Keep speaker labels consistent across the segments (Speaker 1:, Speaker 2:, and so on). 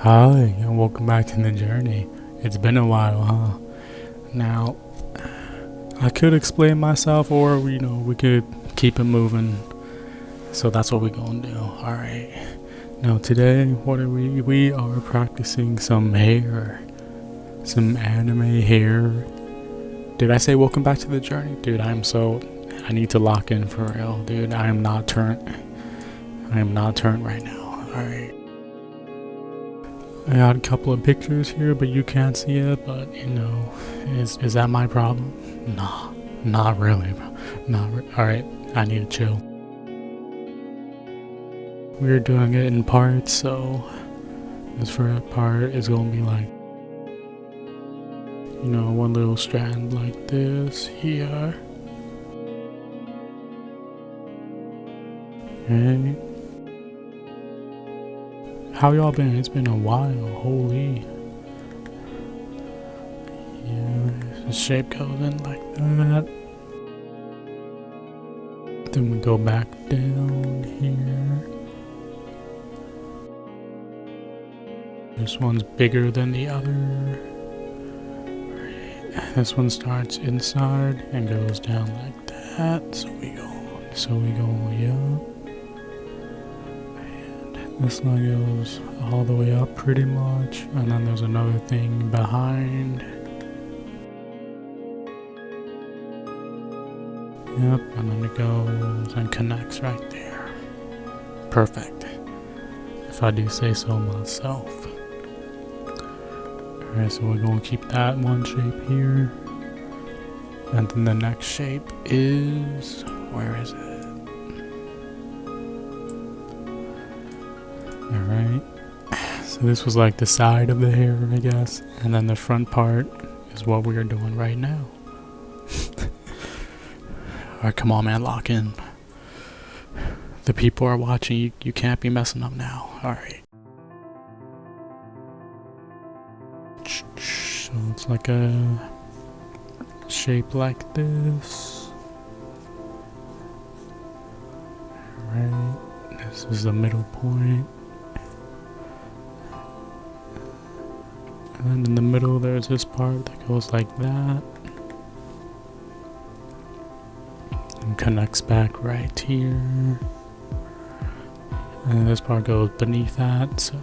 Speaker 1: Hi, and welcome back to the journey. It's been a while, huh? Now, I could explain myself, or we could keep it moving. So that's what we're gonna do. Alright. Now, today, what are we? We are practicing some hair. Some anime hair. Did I say welcome back to the journey? Dude, I need to lock in for real, dude. I am not turned right now. Alright. I got a couple of pictures here, but you can't see it. But is that my problem? Nah, not really. All right, I need to chill. We're doing it in parts, so this first part is gonna be like, one little strand like this here. Hey, how y'all been? It's been a while. Holy. Yeah, the shape goes in like that. Then we go back down here. This one's bigger than the other. This one starts inside and goes down like that. So we go up. And this one goes all the way up pretty much. And then there's another thing behind. Yep, and then it goes and connects right there. Perfect. If I do say so myself. Alright, so we're going to keep that one shape here. And then the next shape is... where is it? Alright. So this was like the side of the hair, I guess. And then the front part is what we are doing right now. Alright, come on, man, lock in. The people are watching. You can't be messing up now. Alright. So it's like a shape like this. Alright. This is the middle point. And then in the middle there's this part that goes like that. And connects back right here. And this part goes beneath that. So.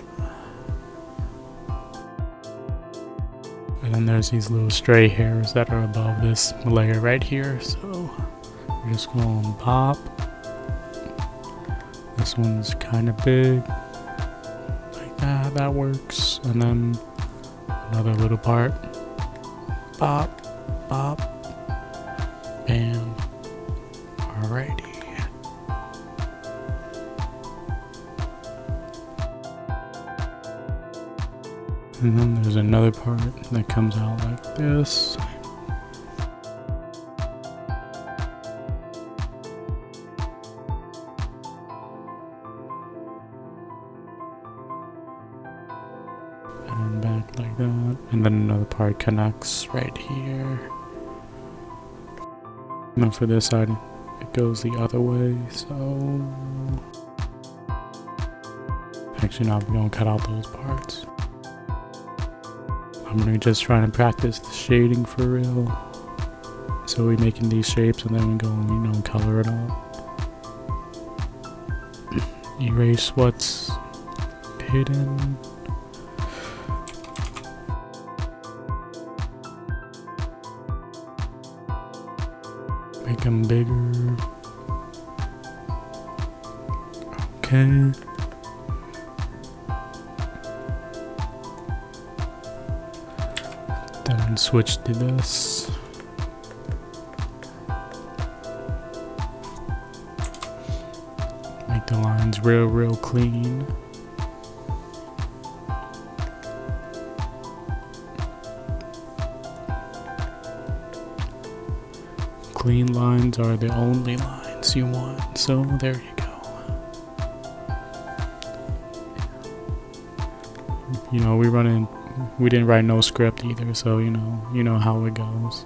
Speaker 1: And then there's these little stray hairs that are above this layer right here. So we're just going to pop. This one's kind of big. Like that. That works. And then another little part. Pop. Pop. Bam. Alrighty. And then there's another part that comes out like this. And back like that. And then another part connects right here. And then for this side, it goes the other way, so... Actually, no, we're gonna cut out those parts. I'm gonna just try to practice the shading for real. So we're making these shapes and then we go and, color it up. Erase what's hidden. Make them bigger. Okay. Then switch to this. Make the lines real clean. Clean lines are the only lines you want, so there you go. We didn't write no script either, so you know how it goes.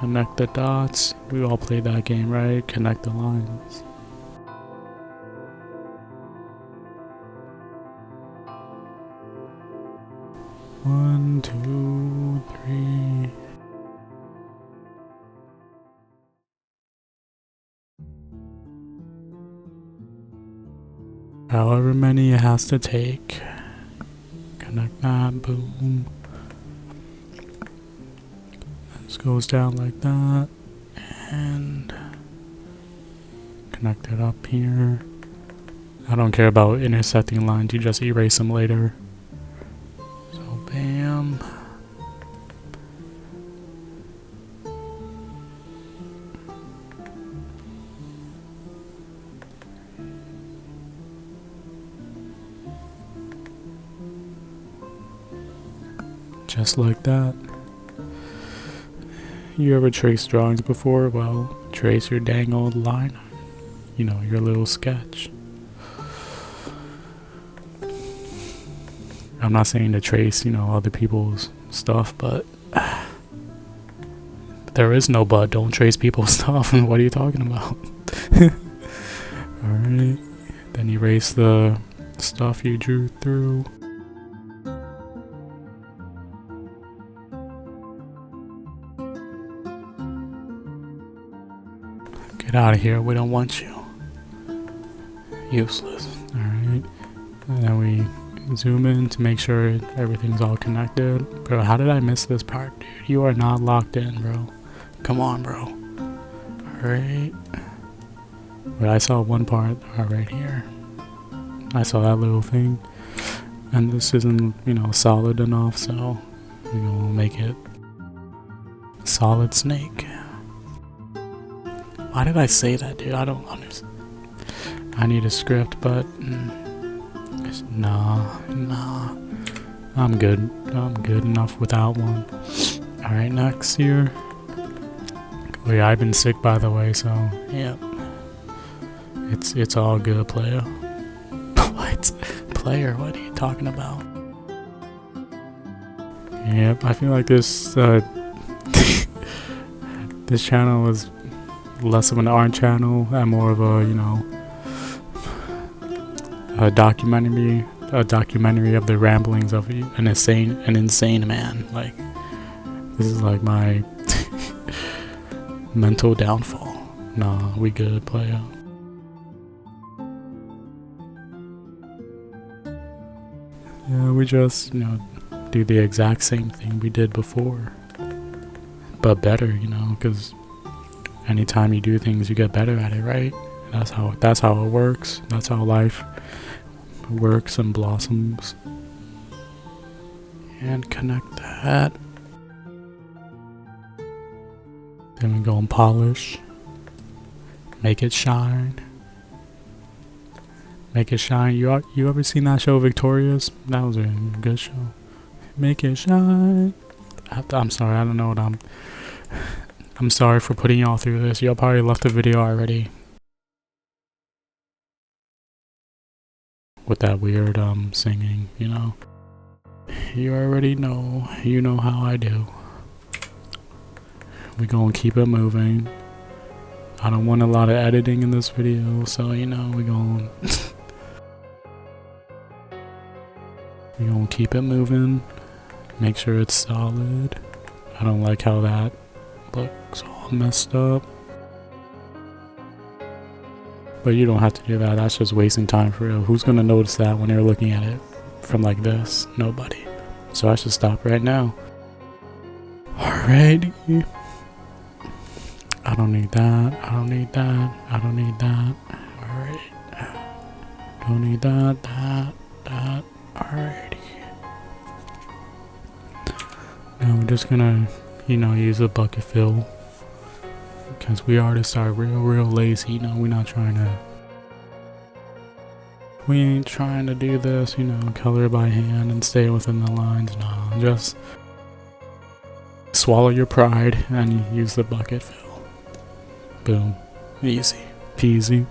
Speaker 1: Connect the dots. We all played that game, right? Connect the lines. One, two, three. However many it has to take. Connect that, boom. This goes down like that. And connect it up here. I don't care about intersecting lines, you just erase them later. So bam. Just like that. You ever traced drawings before? Well, trace your dang old line. You know, your little sketch. I'm not saying to trace, you know, other people's stuff, but there is no but. Don't trace people's stuff. What are you talking about? Alright. Then erase the stuff you drew through. Get out of here. We don't want you. Useless. Alright. And then we zoom in to make sure everything's all connected. Bro, how did I miss this part, dude? You are not locked in, bro. Come on, bro. Alright. But I saw one part right here. I saw that little thing. And this isn't, you know, solid enough, so we're gonna make it solid snake. Why did I say that, dude? I don't understand. I need a script, but nah. I'm good. I'm good enough without one. Alright, next here. Wait, I've been sick, by the way, so yeah. It's all good, player. What? Player? What are you talking about? Yep, I feel like this this channel is less of an art channel and more of a, you know, a documentary of the ramblings of an insane man. Like, this is like my mental downfall. Nah, we good, player. Yeah, we just, you know, do the exact same thing we did before, but better, you know, because anytime you do things, you get better at it, right? That's how it works. That's how life works and blossoms. And connect that. Then we go and polish. Make it shine. Make it shine. You ever seen that show, Victorious? That was a good show. Make it shine. I'm sorry. I don't know what I'm sorry for putting y'all through this. Y'all probably left the video already. With that weird singing, you know. You already know. You know how I do. We gonna keep it moving. I don't want a lot of editing in this video, so you know we gonna we gonna keep it moving. Make sure it's solid. I don't like how that looks all messed up. But you don't have to do that. That's just wasting time for real. Who's gonna notice that when they're looking at it from like this? Nobody. So I should stop right now. Alrighty. I don't need that. I don't need that. I don't need that. Alright. Don't need that. That. Alrighty. Now we're just gonna, you know, use a bucket fill. Because we artists are real lazy, you know. We ain't trying to do this, you know, color by hand and stay within the lines. No, just swallow your pride and use the bucket fill. Boom. Easy peasy.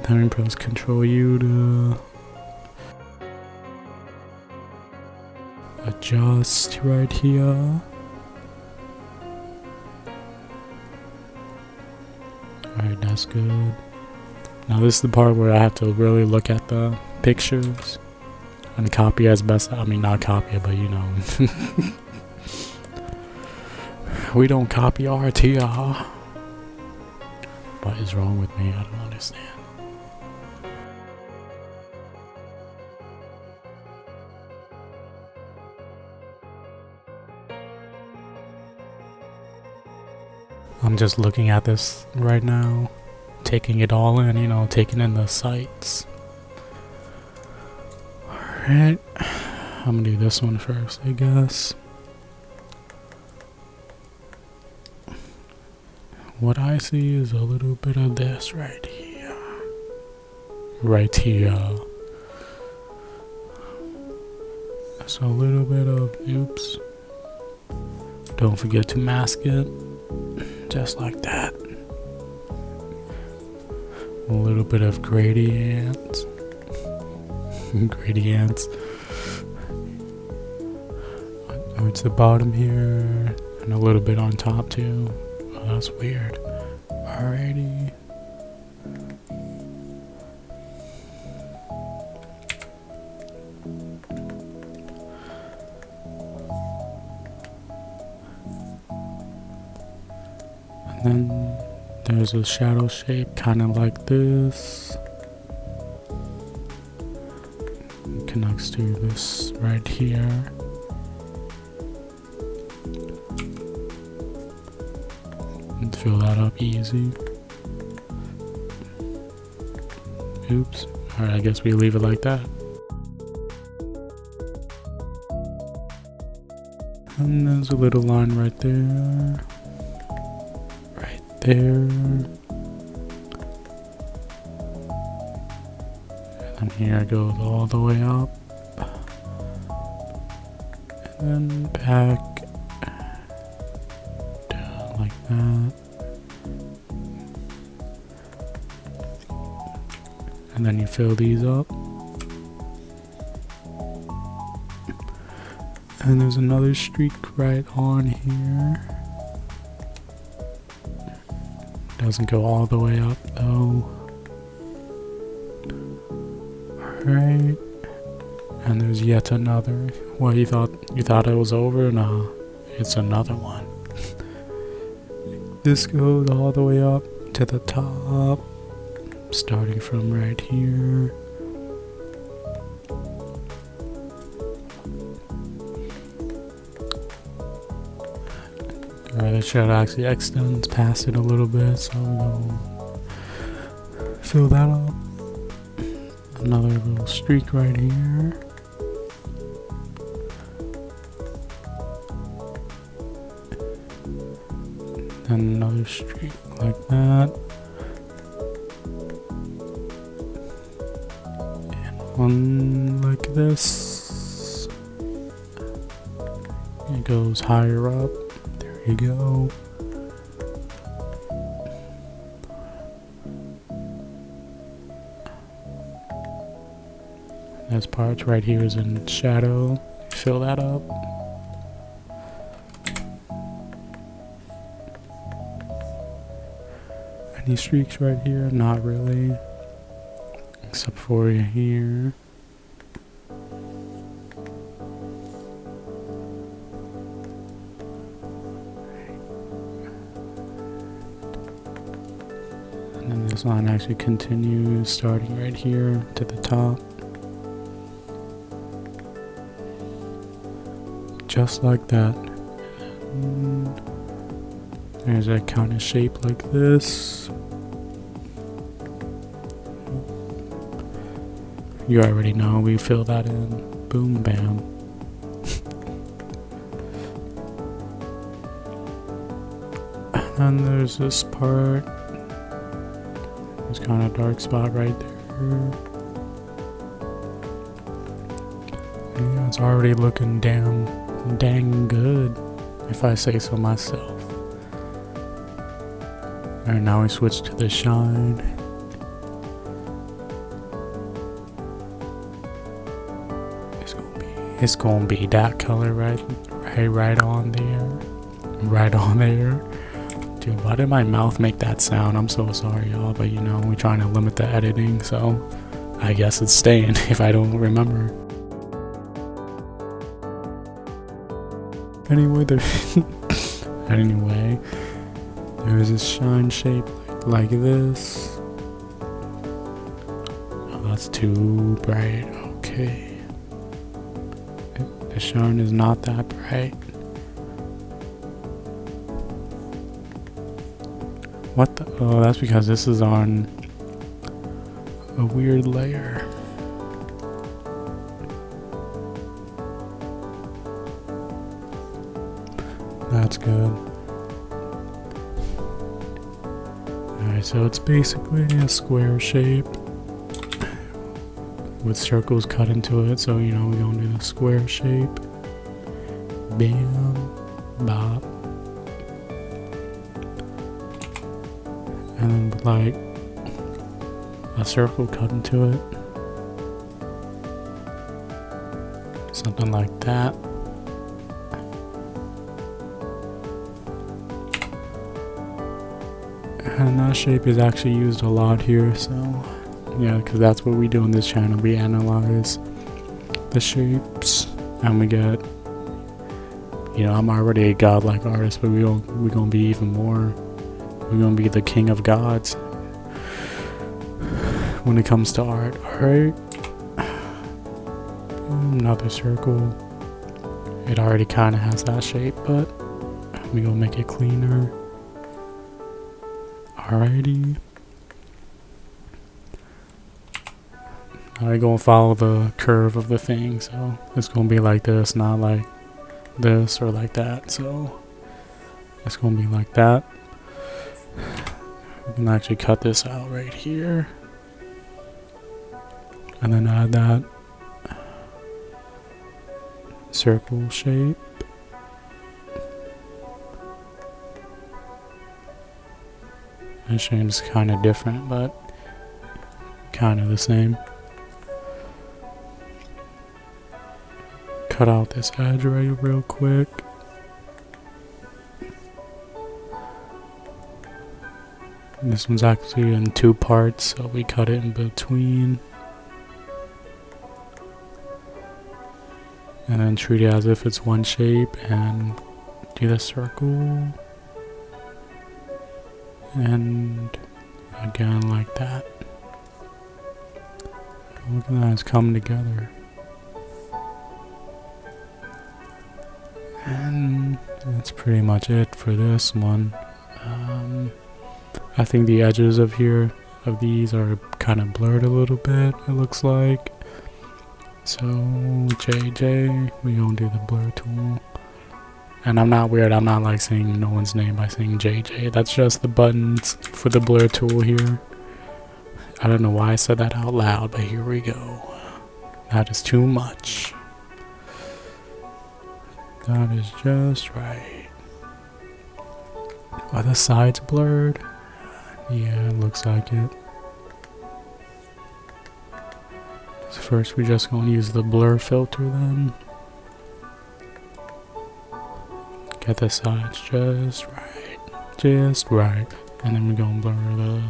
Speaker 1: Then we press Control U to adjust right here. that's good. Now this is the part where I have to really look at the pictures and copy as best. I mean, not copy it, but you know. We don't copy art here. What is wrong with me? I don't understand. I'm just looking at this right now, taking it all in, you know, taking in the sights. Alright, I'm gonna do this one first, I guess. What I see is a little bit of this right here. Right here. So a little bit of, oops. Don't forget to mask it. Just like that. A little bit of gradient. Gradients. Towards the bottom here. And a little bit on top too. Oh, that's weird. Alrighty. And then there's a shadow shape kind of like this. It connects to this right here. And fill that up easy. Oops. Alright, I guess we leave it like that. And there's a little line right there. There, and here it goes all the way up, and then back down like that, and then you fill these up, and there's another streak right on here. Doesn't go all the way up though. Alright. And there's yet another. What, you thought it was over? No, it's another one. This goes all the way up to the top. Starting from right here. Alright, the shadow actually extends past it a little bit, so we'll fill that up. Another little streak right here. Then another streak like that. And one like this. It goes higher up. There you go. This part right here is in shadow. Fill that up. Any streaks right here? Not really. Except for here. And then this line actually continues starting right here to the top. Just like that. And there's a kind of shape like this. You already know, we fill that in. Boom, bam. And then there's this part. There's kind of a dark spot right there. Yeah, it's already looking dang good, if I say so myself. Alright, now we switch to the shine. It's gonna be that color right on there. Right on there. Dude, why did my mouth make that sound? I'm so sorry, y'all, but you know, we're trying to limit the editing, so I guess it's staying if I don't remember. Anyway, there's this shine shape like this. Oh, that's too bright. Okay. The shine is not that bright. What the? Oh, that's because this is on a weird layer. That's good. Alright, so it's basically a square shape with circles cut into it. So, you know, we're gonna do the square shape. Bam, bop. And then like a circle cut into it. Something like that. And that shape is actually used a lot here, so yeah, because that's what we do on this channel. We analyze the shapes and we get, you know, I'm already a godlike artist, but we're gonna be even more. We're gonna be the king of gods when it comes to art. Alright, another circle. It already kind of has that shape, but we're gonna make it cleaner. Alrighty. I'm gonna follow the curve of the thing, so it's gonna be like this, not like this or like that. So it's gonna be like that. We can actually cut this out right here, and then add that circle shape. The shape is kind of different, but kind of the same. Cut out this edge right real quick. This one's actually in 2 parts, so we cut it in between. And then treat it as if it's one shape and do the circle. And again like that. Look at that, it's coming together. And that's pretty much it for this one. I think the edges of these are kind of blurred a little bit, it looks like. So JJ, we gonna do the blur tool. And I'm not weird, I'm not like saying no one's name by saying JJ. That's just the buttons for the blur tool here. I don't know why I said that out loud, but here we go. That is too much. That is just right. Are the sides blurred? Yeah, it looks like it. So first we're just gonna use the blur filter then. Get the sides just right, and then we're gonna blur the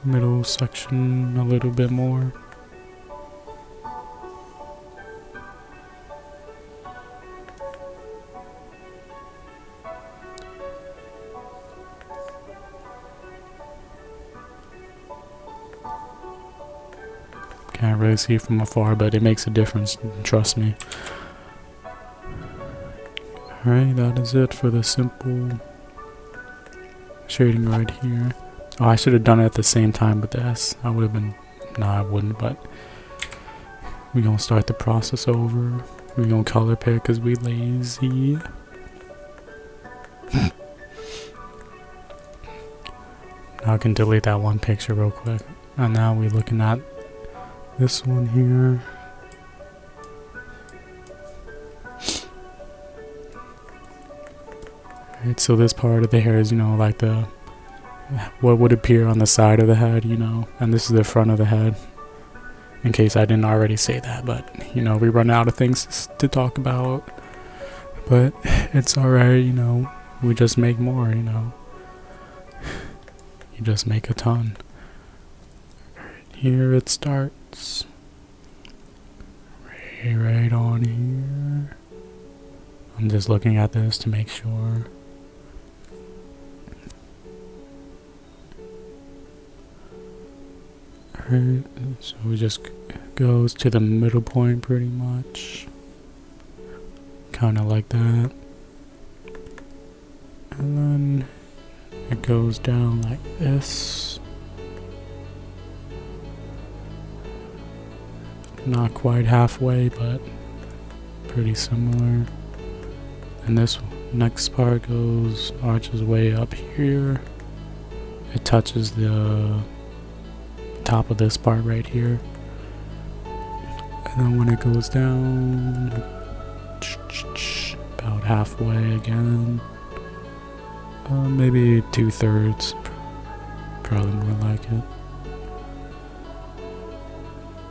Speaker 1: middle section a little bit more. Can't really see from afar, but it makes a difference, trust me. Alright, that is it for the simple shading right here. Oh, I should have done it at the same time with this. I would have been... No, I wouldn't, but... We're gonna start the process over. We're gonna color pick because we lazy. Now I can delete that one picture real quick. And now we're looking at this one here. Alright, so this part of the hair is, you know, like the what would appear on the side of the head, you know, and this is the front of the head, in case I didn't already say that, but you know, we run out of things to talk about, but it's alright, you know, we just make more, you know. You just make a ton. Here it starts. Right on here. I'm just looking at this to make sure. Alright, so it just goes to the middle point pretty much. Kind of like that. And then it goes down like this. Not quite halfway, but pretty similar. And this next part arches way up here. It touches the top of this part right here. And then when it goes down, about halfway again. Maybe 2/3. Probably more like it.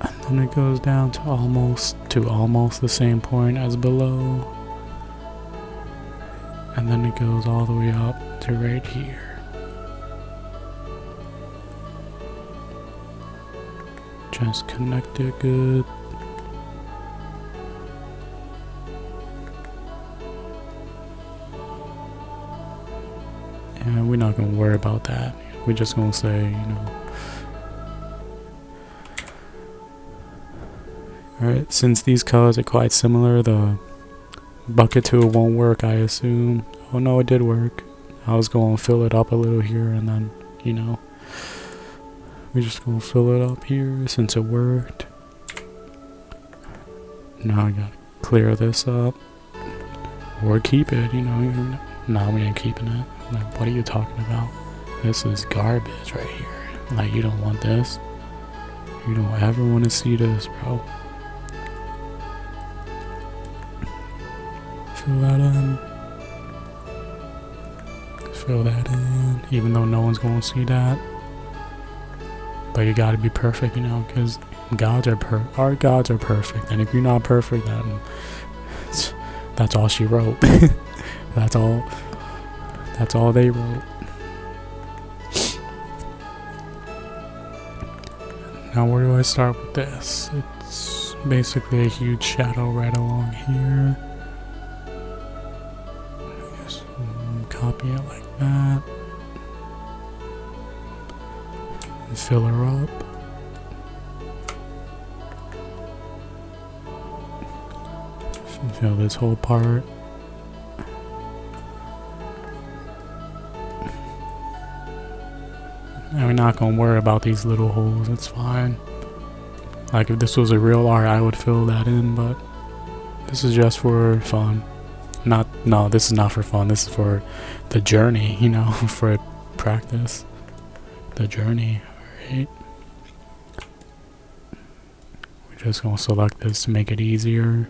Speaker 1: And then it goes down to almost the same point as below. And then it goes all the way up to right here. Just connect it good. And we're not gonna worry about that. We're just gonna say, you know. Alright, since these colors are quite similar, the bucket tool won't work, I assume. Oh no, it did work. I was going to fill it up a little here and then, you know, we're just going to fill it up here since it worked. Now I gotta clear this up. Or keep it, you know. No, we ain't keeping it. Like, what are you talking about? This is garbage right here. Like, you don't want this. You don't ever want to see this, bro. Fill that in. Fill that in, even though no one's going to see that. But you gotta be perfect, you know, because our gods are perfect. And if you're not perfect, then that's all she wrote. That's all they wrote. Now where do I start with this? It's basically a huge shadow right along here. Just copy it like that. And fill her up. Fill this whole part. And we're not gonna worry about these little holes, it's fine. Like if this was a real art, I would fill that in, but this is just for fun. No, this is not for fun, this is for the journey, you know, for practice. The journey, alright? We're just gonna select this to make it easier.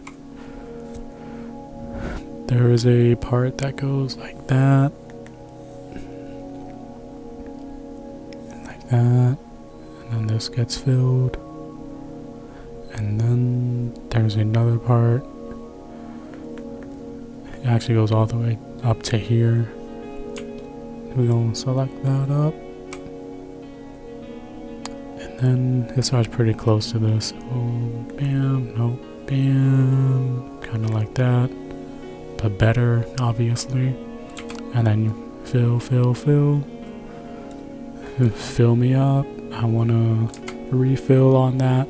Speaker 1: There is a part that goes like that. That, and then this gets filled, and then there's another part. It actually goes all the way up to here. We're going to select that up, and then it starts pretty close to this. Oh, bam, nope, bam, kind of like that, but better, obviously. And then fill. Fill me up. I want to refill on that.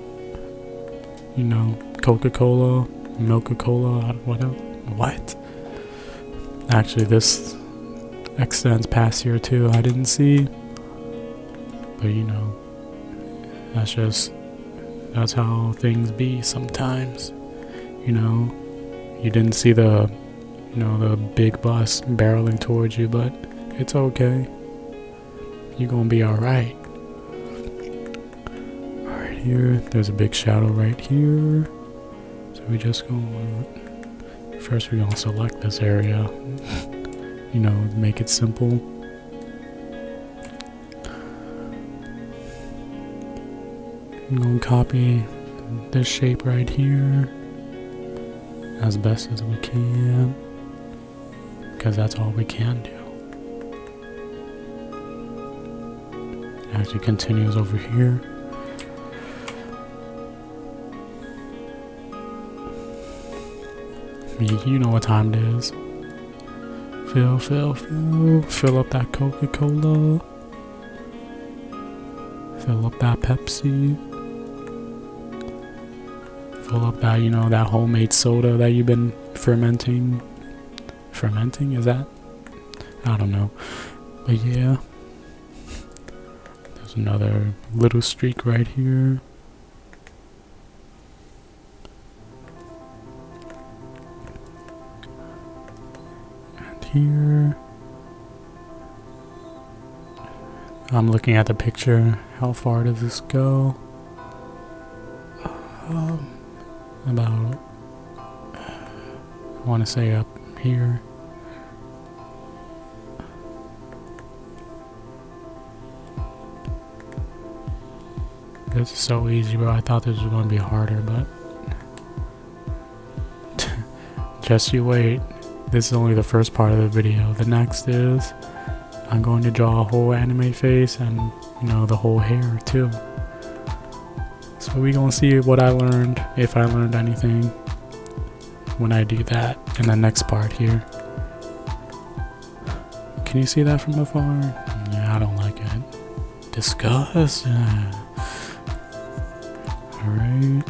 Speaker 1: You know, Coca-Cola, Milk-a-Cola, whatever. What? Actually, this extends past here too. I didn't see. But you know, that's how things be sometimes. You know, you didn't see the big bus barreling towards you, but it's okay. You're gonna be alright. Alright, here, there's a big shadow right here. So we just first we're gonna select this area. You know, make it simple. I'm gonna copy this shape right here as best as we can. because that's all we can do. Actually continues over here. You know what time it is. Fill up that Coca-Cola. Fill up that Pepsi. Fill up that, that homemade soda that you've been fermenting. Fermenting, is that? I don't know. But yeah. There's another little streak right here. Here. I'm looking at the picture. How far does this go? About, I want to say up here. This is so easy, bro. I thought this was going to be harder, but just you wait. This is only the first part of the video. The next is I'm going to draw a whole anime face and, the whole hair too. So we're going to see what I learned, if I learned anything, when I do that in the next part here. Can you see that from afar? Yeah, I don't like it. Disgust. Alright.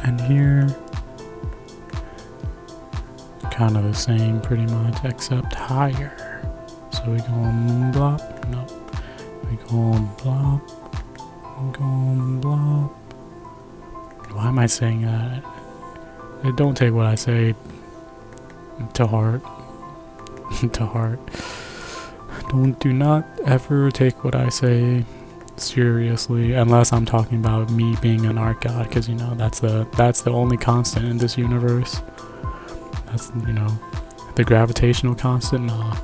Speaker 1: And here, kind of the same pretty much, except higher. So we go blop. No. We go blop. We go blop. Why am I saying that? Don't take what I say to heart. To heart. Do not ever take what I say seriously, unless I'm talking about me being an art god, because that's the only constant in this universe. That's the gravitational constant. Nah.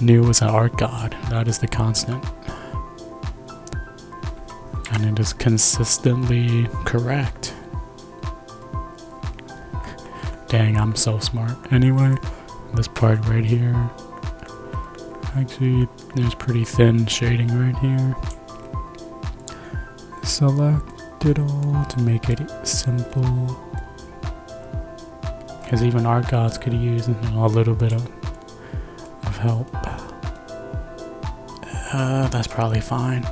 Speaker 1: New is an art god. That is the constant, and it is consistently correct. Dang, I'm so smart. Anyway, this part right here. Actually, there's pretty thin shading right here. Select it all to make it simple. Because even art gods could use a little bit of help. That's probably fine.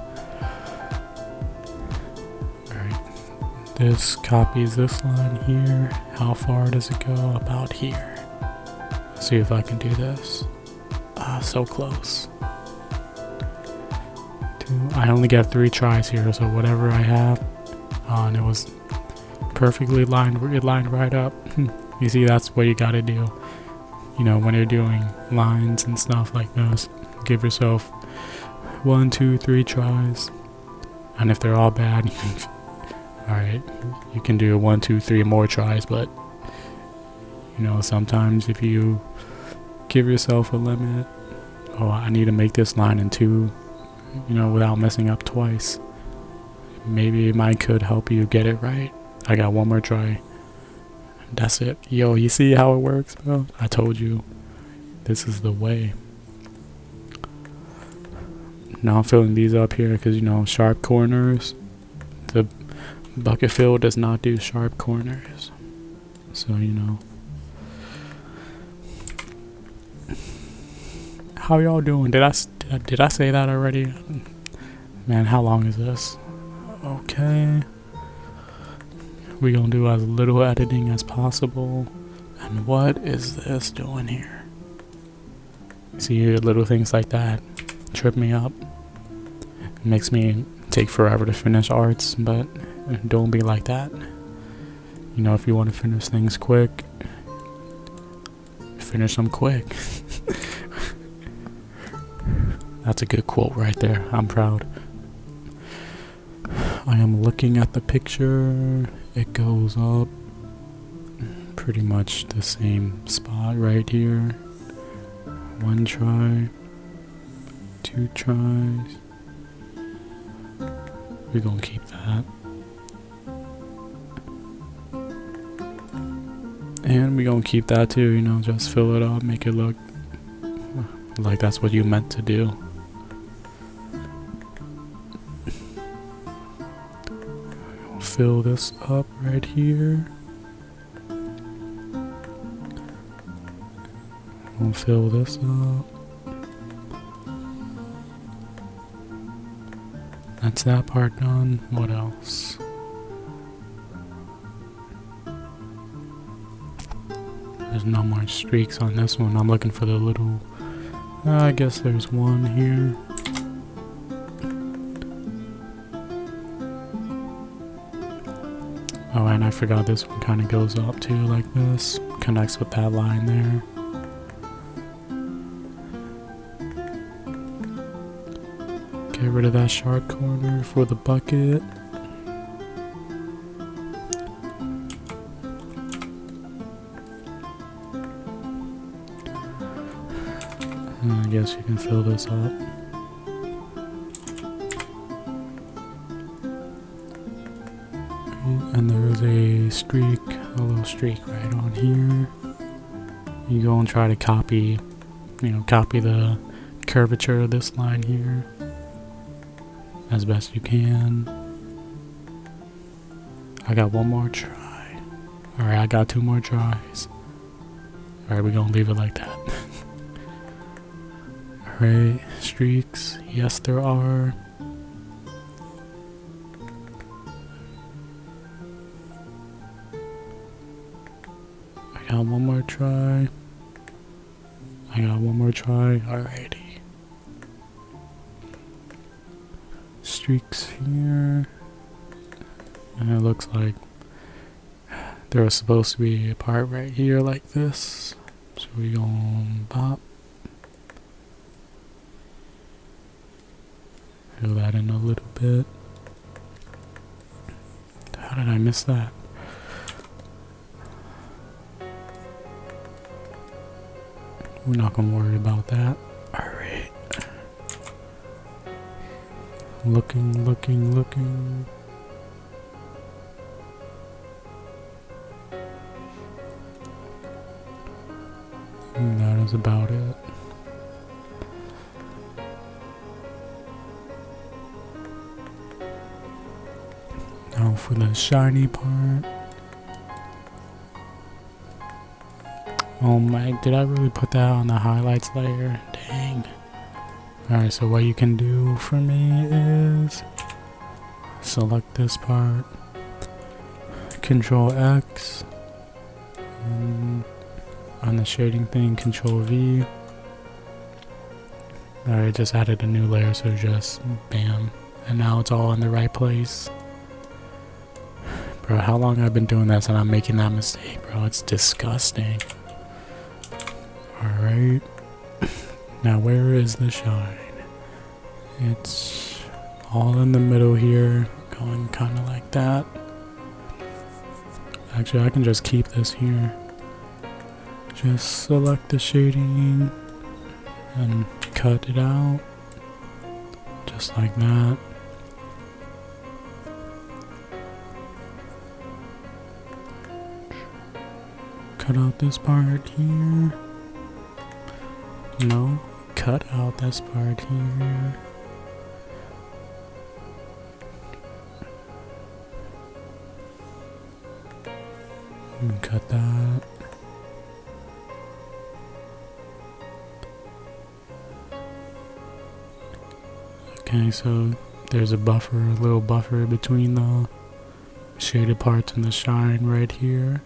Speaker 1: Alright. This copies this line here. How far does it go? About here. Let's see if I can do this. So close. I only get 3 tries here, so whatever I have, and it was perfectly lined. It lined right up. You see, that's what you gotta do. When you're doing lines and stuff like this, give yourself 1, 2, 3 tries, and if they're all bad, alright, you can do 1, 2, 3 more tries. But sometimes if you give yourself a limit, I need to make this line in 2, without messing up twice. Maybe mine could help you get it right. I got 1 more try. That's it. Yo, you see how it works, bro? I told you. This is the way. Now I'm filling these up here because, sharp corners. The bucket fill does not do sharp corners. So, How y'all doing? Did I say that already? Man, how long is this? Okay. We're gonna do as little editing as possible. And what is this doing here? See, little things like that trip me up. It makes me take forever to finish arts, but don't be like that. If you want to finish things quick, finish them quick. That's a good quote right there. I'm proud. I am looking at the picture. It goes up pretty much the same spot right here. 1 try, 2 tries. We're gonna keep that. And we gonna keep that too, you know, just fill it up, make it look like that's what you meant to do. Fill this up right here. We'll fill this up. That's that part done. What else? There's no more streaks on this one. I'm looking for the little... I guess there's one here. Oh, and I forgot this one kind of goes up too, like this. Connects with that line there. Get rid of that sharp corner for the bucket. I guess you can fill this up. And there's a streak, a little streak right on here. You go and try to copy, copy the curvature of this line here as best you can. I got one more try. Alright, I got 2 more tries. Alright, we're gonna leave it like that. Alright, streaks. Yes, there are. I got one more try. I got one more try. Alrighty. Streaks here. And it looks like there was supposed to be a part right here like this. So we gonna pop. Fill that in a little bit. How did I miss that? We're not gonna worry about that. Alright. Looking. And that is about it. Now for the shiny part. Oh my, did I really put that on the highlights layer? Dang. Alright, so what you can do for me is select this part, Control X, and on the shading thing, Control V. Alright, just added a new layer, so just bam. And now it's all in the right place. Bro, how long I've been doing this and I'm making that mistake, bro. It's disgusting. Alright. Now where is the shine? It's all in the middle here. Going kind of like that. Actually, I can just keep this here. Just select the shading and cut it out. Just like that. Cut out this part here. No, cut out this part here. And cut that. Okay, so there's a buffer, a little buffer between the shaded parts and the shine right here.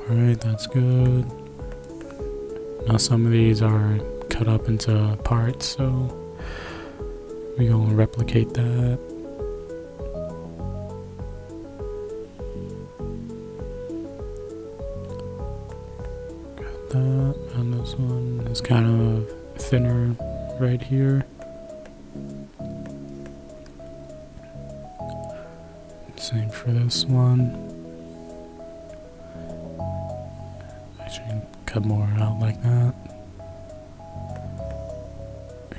Speaker 1: Alright, that's good. Now some of these are cut up into parts, so we're gonna replicate that. Got that, and this one is kind of thinner right here. Same for this one. Actually, cut more out like that.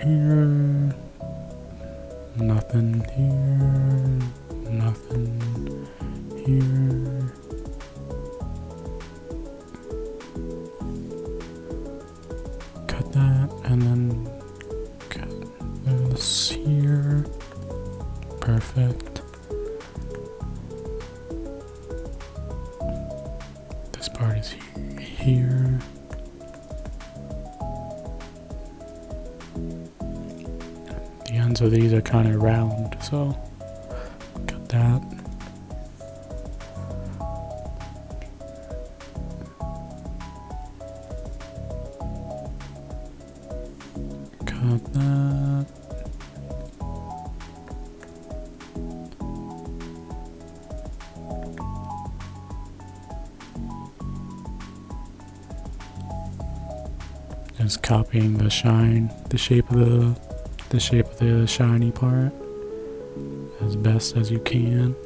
Speaker 1: here. Nothing here. Nothing here. Cut that and then cut this here. Perfect. This part is here. The ends of these are kind of round, so cut that. Cut that. Just copying the shine, the shape of the shiny part as best as you can.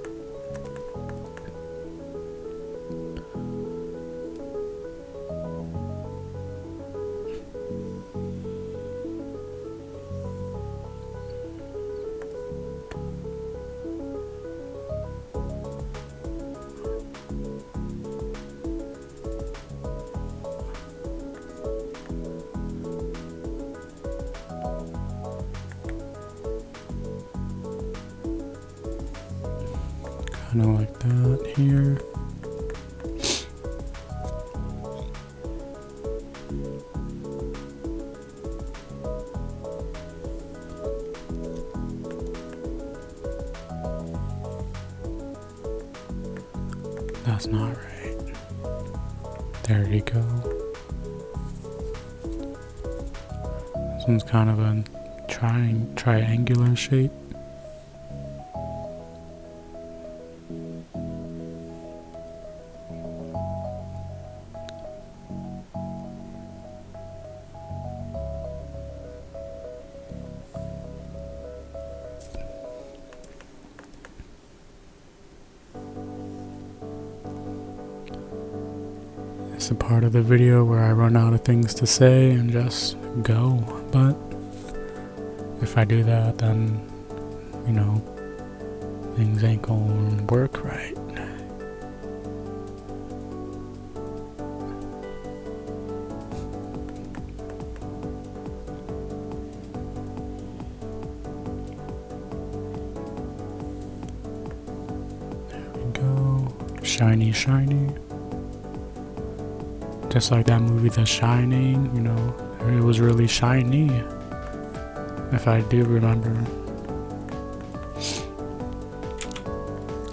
Speaker 1: Kind of like that here. That's not right. There you go. This one's kind of a triangular shape. It's a part of the video where I run out of things to say and just go, but if I do that, then, you know, things ain't gonna work right. There we go. Shiny, shiny. Just like that movie The Shining, you know, it was really shiny, if I do remember.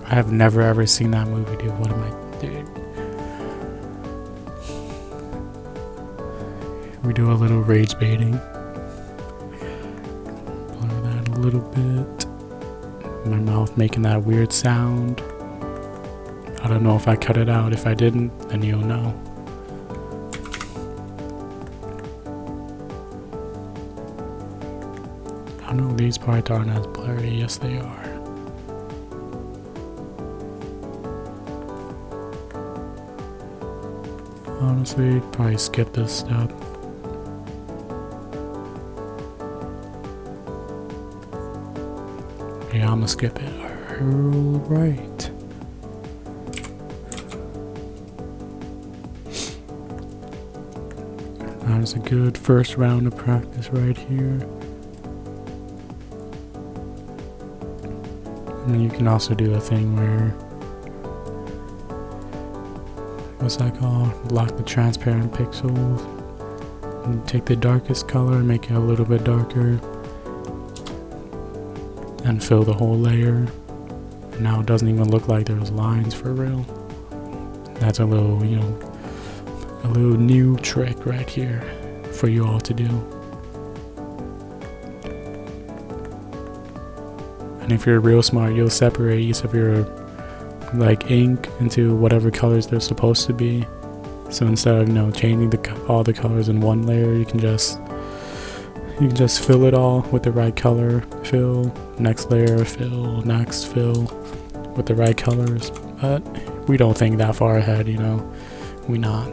Speaker 1: I have never ever seen that movie, dude. What am I, dude? We do a little rage baiting. Blur that a little bit. My mouth making that weird sound. I don't know if I cut it out. If I didn't, then you'll know. I know these parts aren't as blurry. Yes, they are. Honestly, probably skip this step. Yeah, I'm gonna skip it. Alright. That's a good first round of practice right here. And you can also do a thing where, what's that called? Lock the transparent pixels. And take the darkest color and make it a little bit darker. And fill the whole layer. And now it doesn't even look like there's lines for real. That's a little, you know, a little new trick right here for you all to do. And if you're real smart, you'll separate each of your like ink into whatever colors they're supposed to be. So instead of, you know, changing all the colors in one layer, you can just fill it all with the right color. Fill, next layer, fill, next, fill with the right colors. But we don't think that far ahead, you know. We not.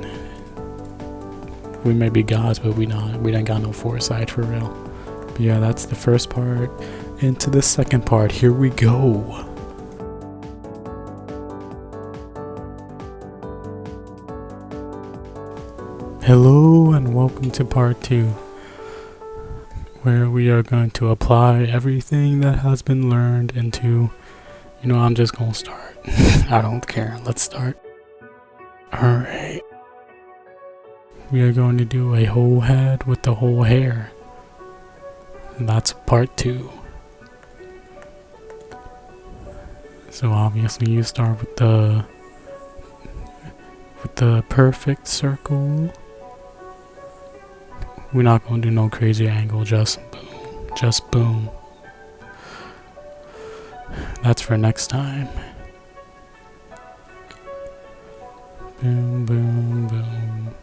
Speaker 1: We may be gods, but we not. We don't got no foresight for real. Yeah, that's the first part. Into the second part. Here we go. Hello and welcome to part 2, where we are going to apply everything that has been learned into, I'm just gonna start. I don't care. Let's start. Alright. We are going to do a whole head with the whole hair. And that's part 2. So obviously you start with the perfect circle. We're not gonna do no crazy angle, just boom. Just boom. That's for next time. Boom, boom, boom.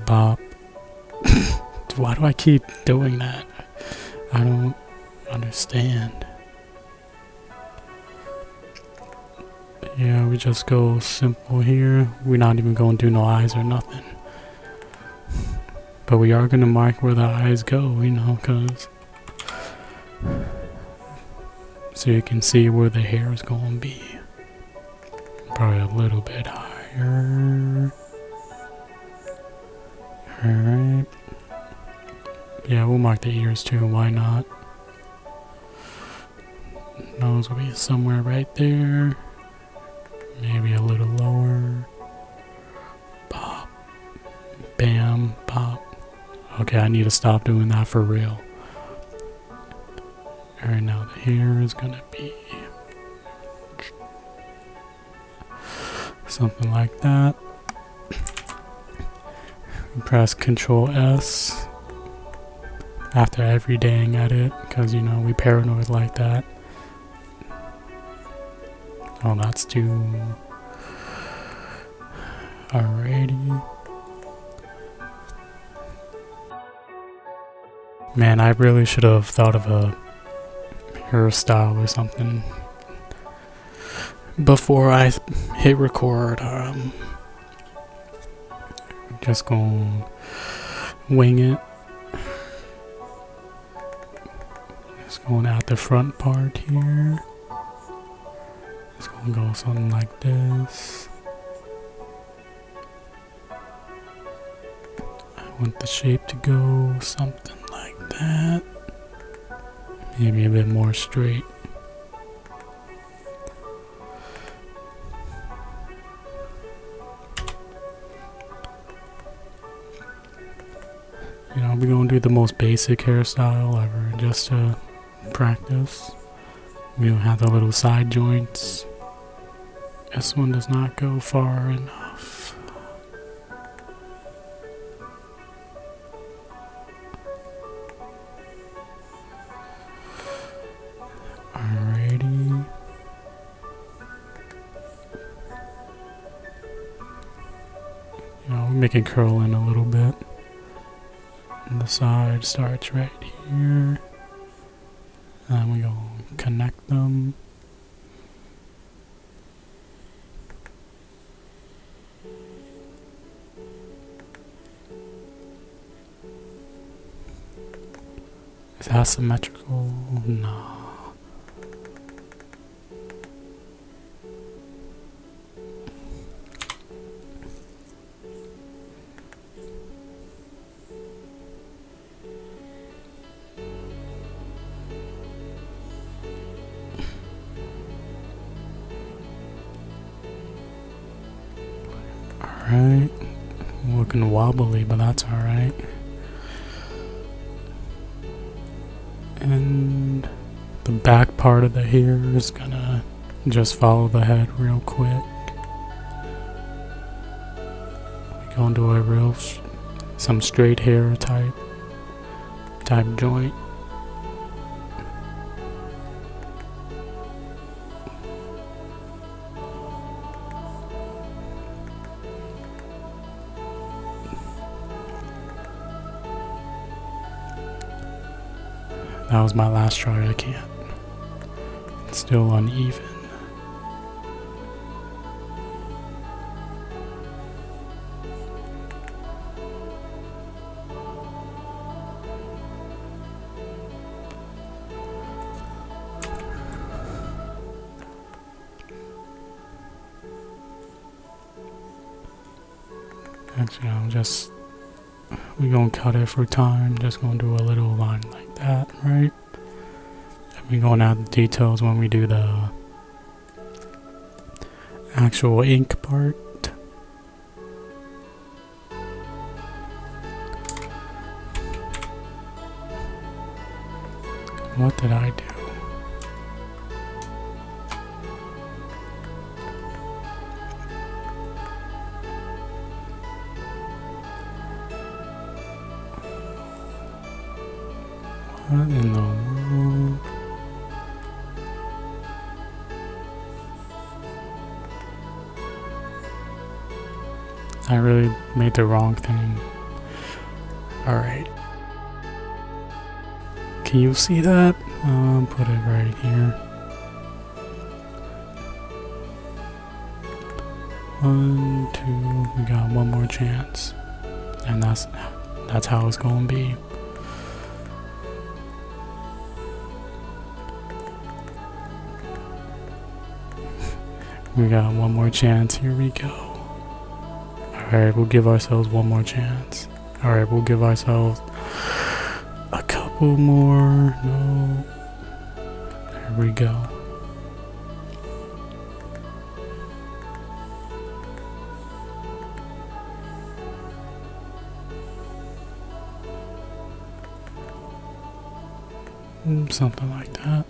Speaker 1: Bop. Why do I keep doing that? I don't understand. Yeah, we just go simple here. We're not even gonna do no eyes or nothing. But we are gonna mark where the eyes go, cause so you can see where the hair is gonna be. Probably a little bit higher. Alright. Yeah, we'll mark the ears too, why not? Nose will be somewhere right there. Maybe a little lower. Pop. Bam. Pop. Okay, I need to stop doing that for real. Alright, now the hair is gonna be something like that. Press Control S after every dang edit, because we paranoid like that. Oh, that's too. Alrighty. Man, I really should have thought of a hairstyle or something before I hit record. Just gonna wing it. Just going out the front part here. Just gonna go something like this. I want the shape to go something like that. Maybe a bit more straight. We're gonna do the most basic hairstyle ever just to practice. We don't have the little side joints. This one does not go far enough. Alrighty. We make it curl in a little bit. And the side starts right here. And we go connect them. Is that symmetrical? No. Alright, looking wobbly, but that's alright. And the back part of the hair is gonna just follow the head real quick. We're gonna do a some straight hair type joint. That was my last try, I can't. It's still uneven. Actually, we gonna cut it for time. Just gonna do a little line like that, right? And we gonna add the details when we do the actual ink part. What did I do? What in the world? I really made the wrong thing. Alright. Can you see that? Put it right here. 1, 2, we got one more chance. And that's how it's gonna be. We got one more chance. Here we go. Alright, we'll give ourselves one more chance. Alright, we'll give ourselves a couple more. No. There we go. Something like that.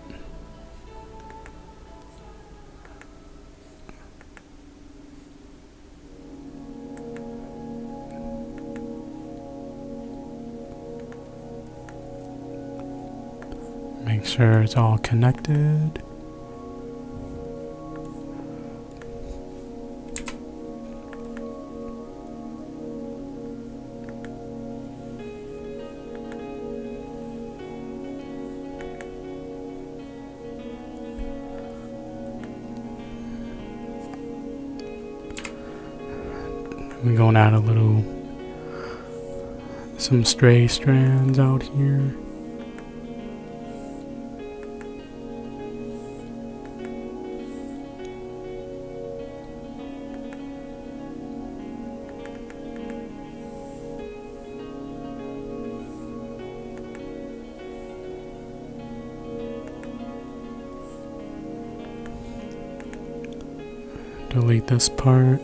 Speaker 1: Make sure it's all connected. We're gonna add some stray strands out here. Delete this part.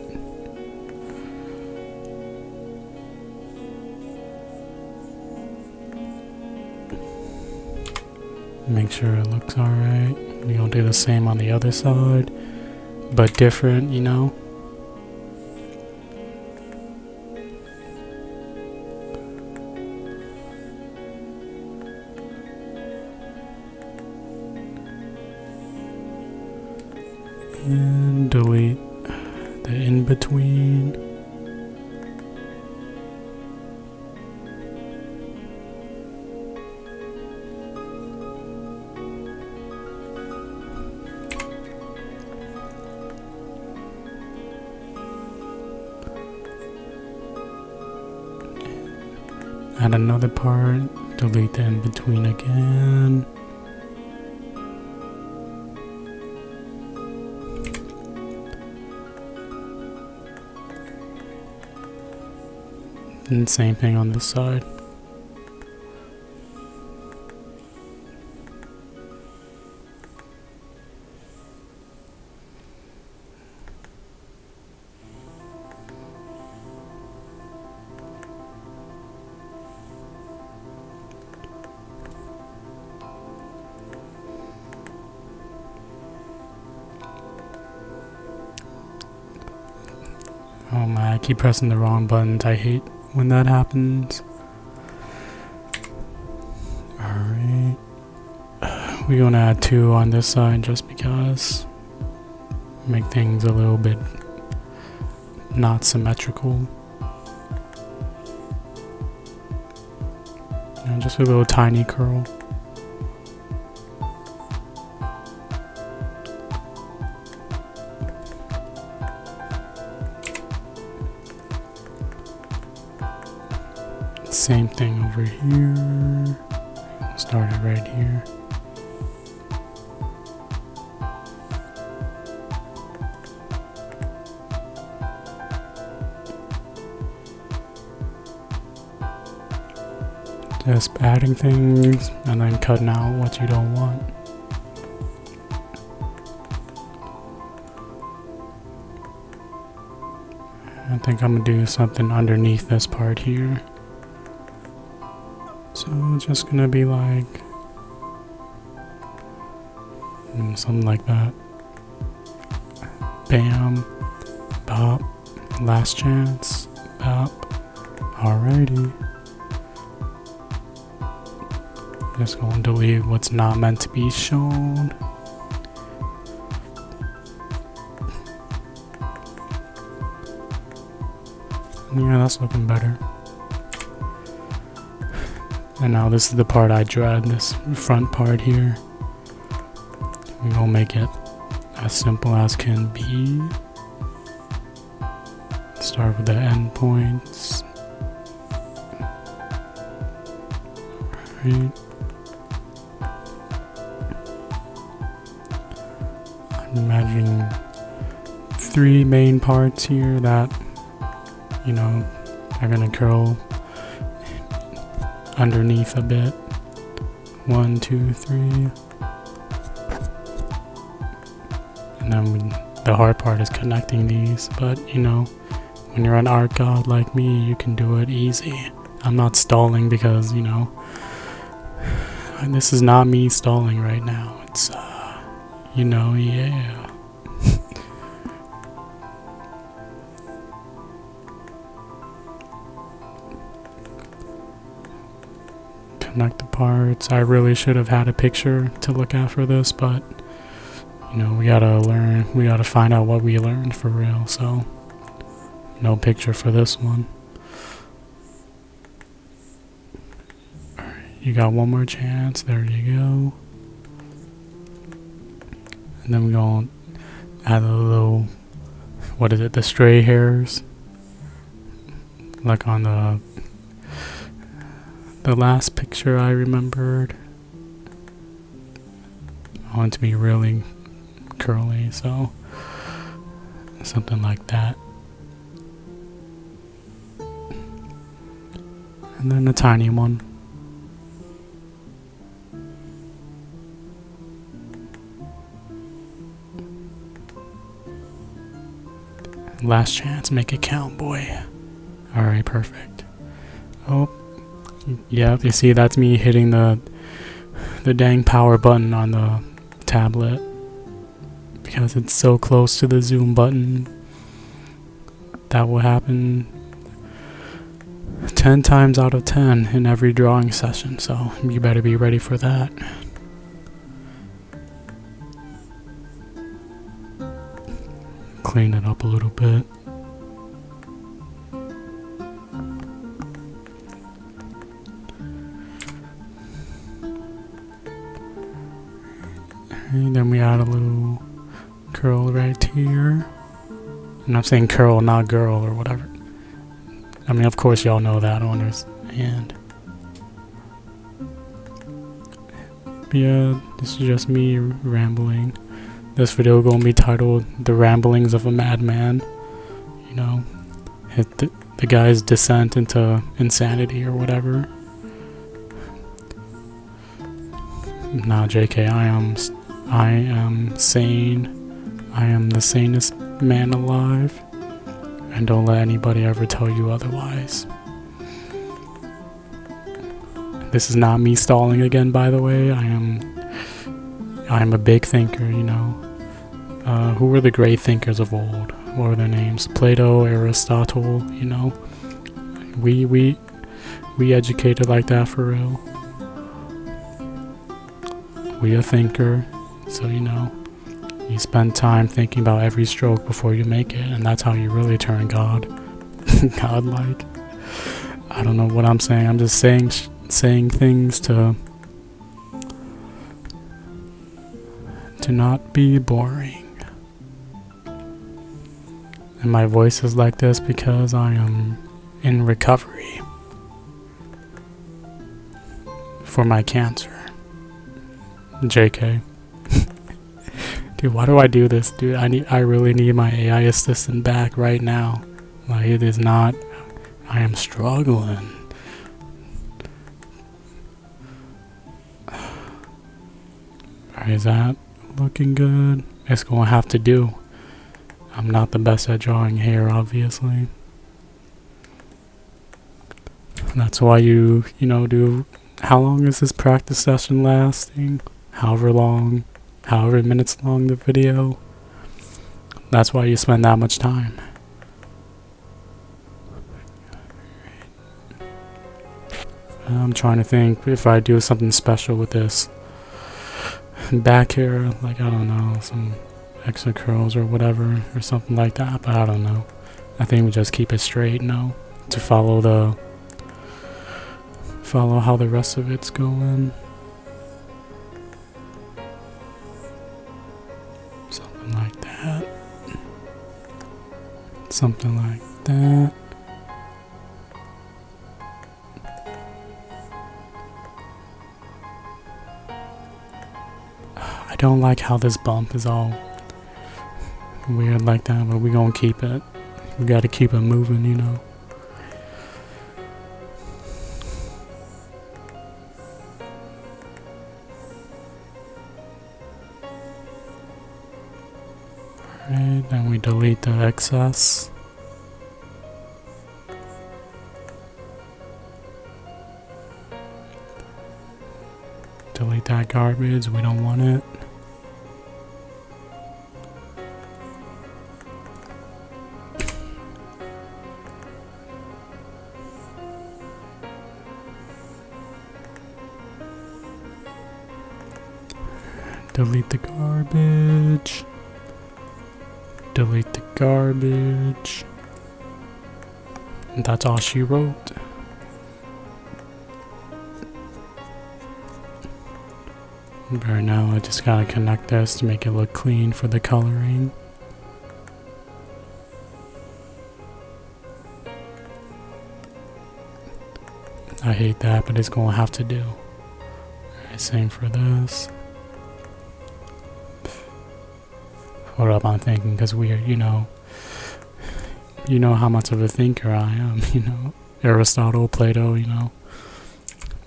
Speaker 1: Make sure it looks alright. We're gonna do the same on the other side, but different, you know? And delete the in-between. Add another part, delete the in-between again. And same thing on this side. Oh my, I keep pressing the wrong buttons. I hate when that happens. Alright. We're gonna add 2 on this side just because. Make things a little bit not symmetrical. And just a little tiny curl. Same thing over here. Start it right here. Just adding things and then cutting out what you don't want. I think I'm gonna do something underneath this part here. So it's just gonna be like something like that. Bam, bop, last chance, bop. Alrighty. Just gonna delete what's not meant to be shown. Yeah, that's looking better. And now this is the part I dread, this front part here. We're gonna make it as simple as can be. Start with the endpoints. Right. I'm imagining 3 main parts here that, you know, are gonna curl underneath a bit. 1, 2, 3. And then the hard part is connecting these, but you know, when you're an art god like me, you can do it easy. I'm not stalling because, you know, this is not me stalling right now. It's, you know, yeah. Connect the parts. I really should have had a picture to look at for this, but you know, we gotta find out what we learned for real, so no picture for this one. Alright, you got one more chance, there you go. And then we're gonna add a little, what is it, the stray hairs, like on the last picture I remembered. I want it to be really curly, so something like that. And then a tiny one. Last chance, make it count, boy. Alright, perfect. Oh, yeah, you see that's me hitting the dang power button on the tablet because it's so close to the zoom button. That will happen 10 times out of 10 in every drawing session, so you better be ready for that. Clean it up a little bit. And then we add a little curl right here. And I'm saying curl, not girl or whatever. I mean, of course y'all know that on his hand. But yeah, this is just me rambling. This video gonna be titled The Ramblings of a Madman. You know, the guy's descent into insanity or whatever. Nah, JK, I am sane. I am the sanest man alive. And don't let anybody ever tell you otherwise. This is not me stalling again, by the way. I am a big thinker, you know. Who were the great thinkers of old? What were their names? Plato, Aristotle, you know. We educated like that for real. We a thinker, so you know. You spend time thinking about every stroke before you make it, and that's how you really turn godlike. I don't know what I'm saying. I'm just saying things to not be boring. And my voice is like this because I am in recovery for my cancer. JK. Dude, why do I do this? Dude, I really need my AI assistant back right now. Like, it is not, I am struggling Is that looking good? It's gonna have to do. I'm not the best at drawing hair, obviously. That's why you know, do. How long is this practice session lasting? However long, however minutes long the video. That's why you spend that much time. I'm trying to think if I do something special with this back hair, like I don't know, some extra curls or whatever, or something like that, but I don't know. I think we just keep it straight now to follow how the rest of it's going. Something like that. Something like that. I don't like how this bump is all weird like that, but we gonna keep it. We gotta keep it moving, you know. Alright, then we delete the excess. Delete that garbage, we don't want it. Delete the garbage. Delete the garbage. And that's all she wrote. Right now I just gotta connect this to make it look clean for the coloring. I hate that, but it's gonna have to do. Alright, same for this. What up, I'm thinking, because we're, you know how much of a thinker I am, you know. Aristotle, Plato, you know.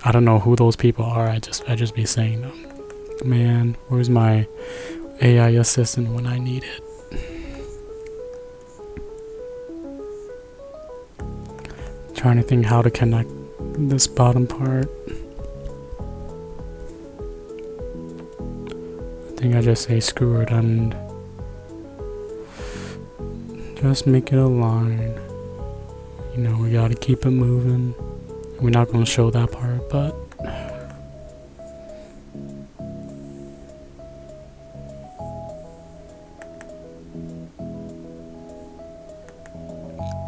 Speaker 1: I don't know who those people are, I just be saying them. Man, where's my AI assistant when I need it? Trying to think how to connect this bottom part. I think I just say screw it and just make it a line. You know, we gotta keep it moving. We're not gonna show that part, but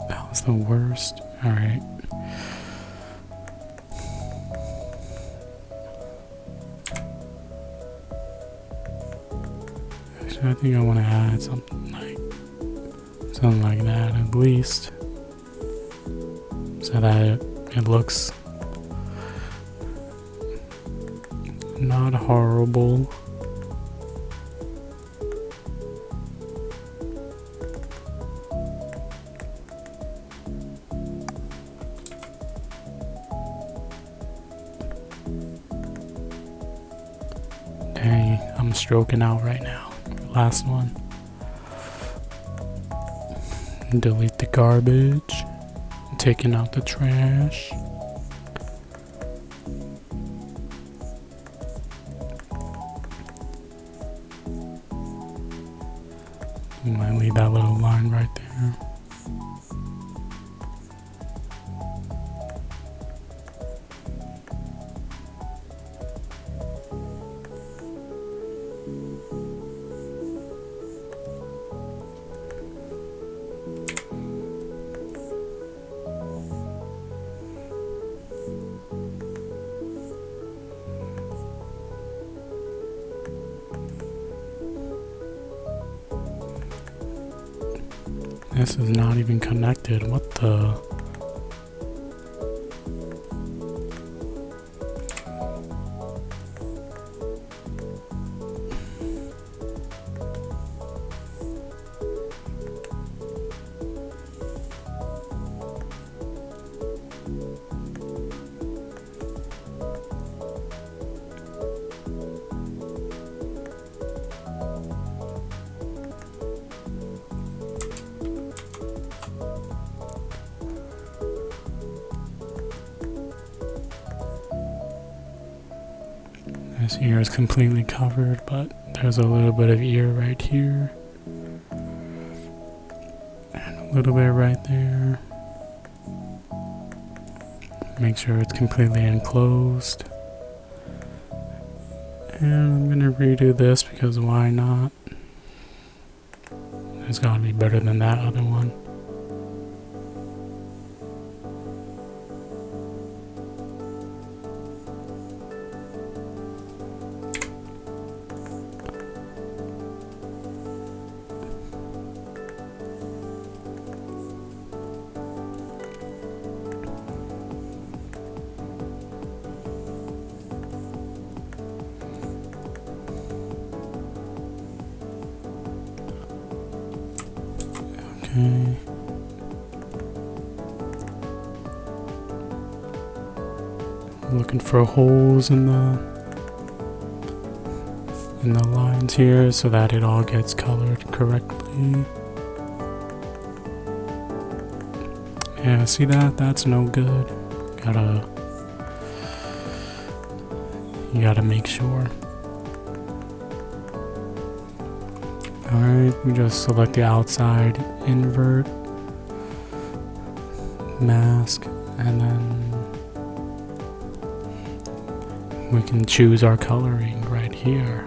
Speaker 1: that was the worst. Alright. Actually, I think I want to add something like that at least, so that it looks not horrible. Dang, I'm stroking out right now. Last one. Delete the garbage. Taking out the trash. We might leave that little line right there. This is not even connected. What the? This ear is completely covered, but there's a little bit of ear right here. And a little bit right there. Make sure it's completely enclosed. And I'm gonna redo this because why not? It's gotta be better than that other one. Okay. Looking for holes in the lines here so that it all gets colored correctly. Yeah, see that? That's no good. You gotta make sure. Alright, we just select the outside invert mask, and then we can choose our coloring right here.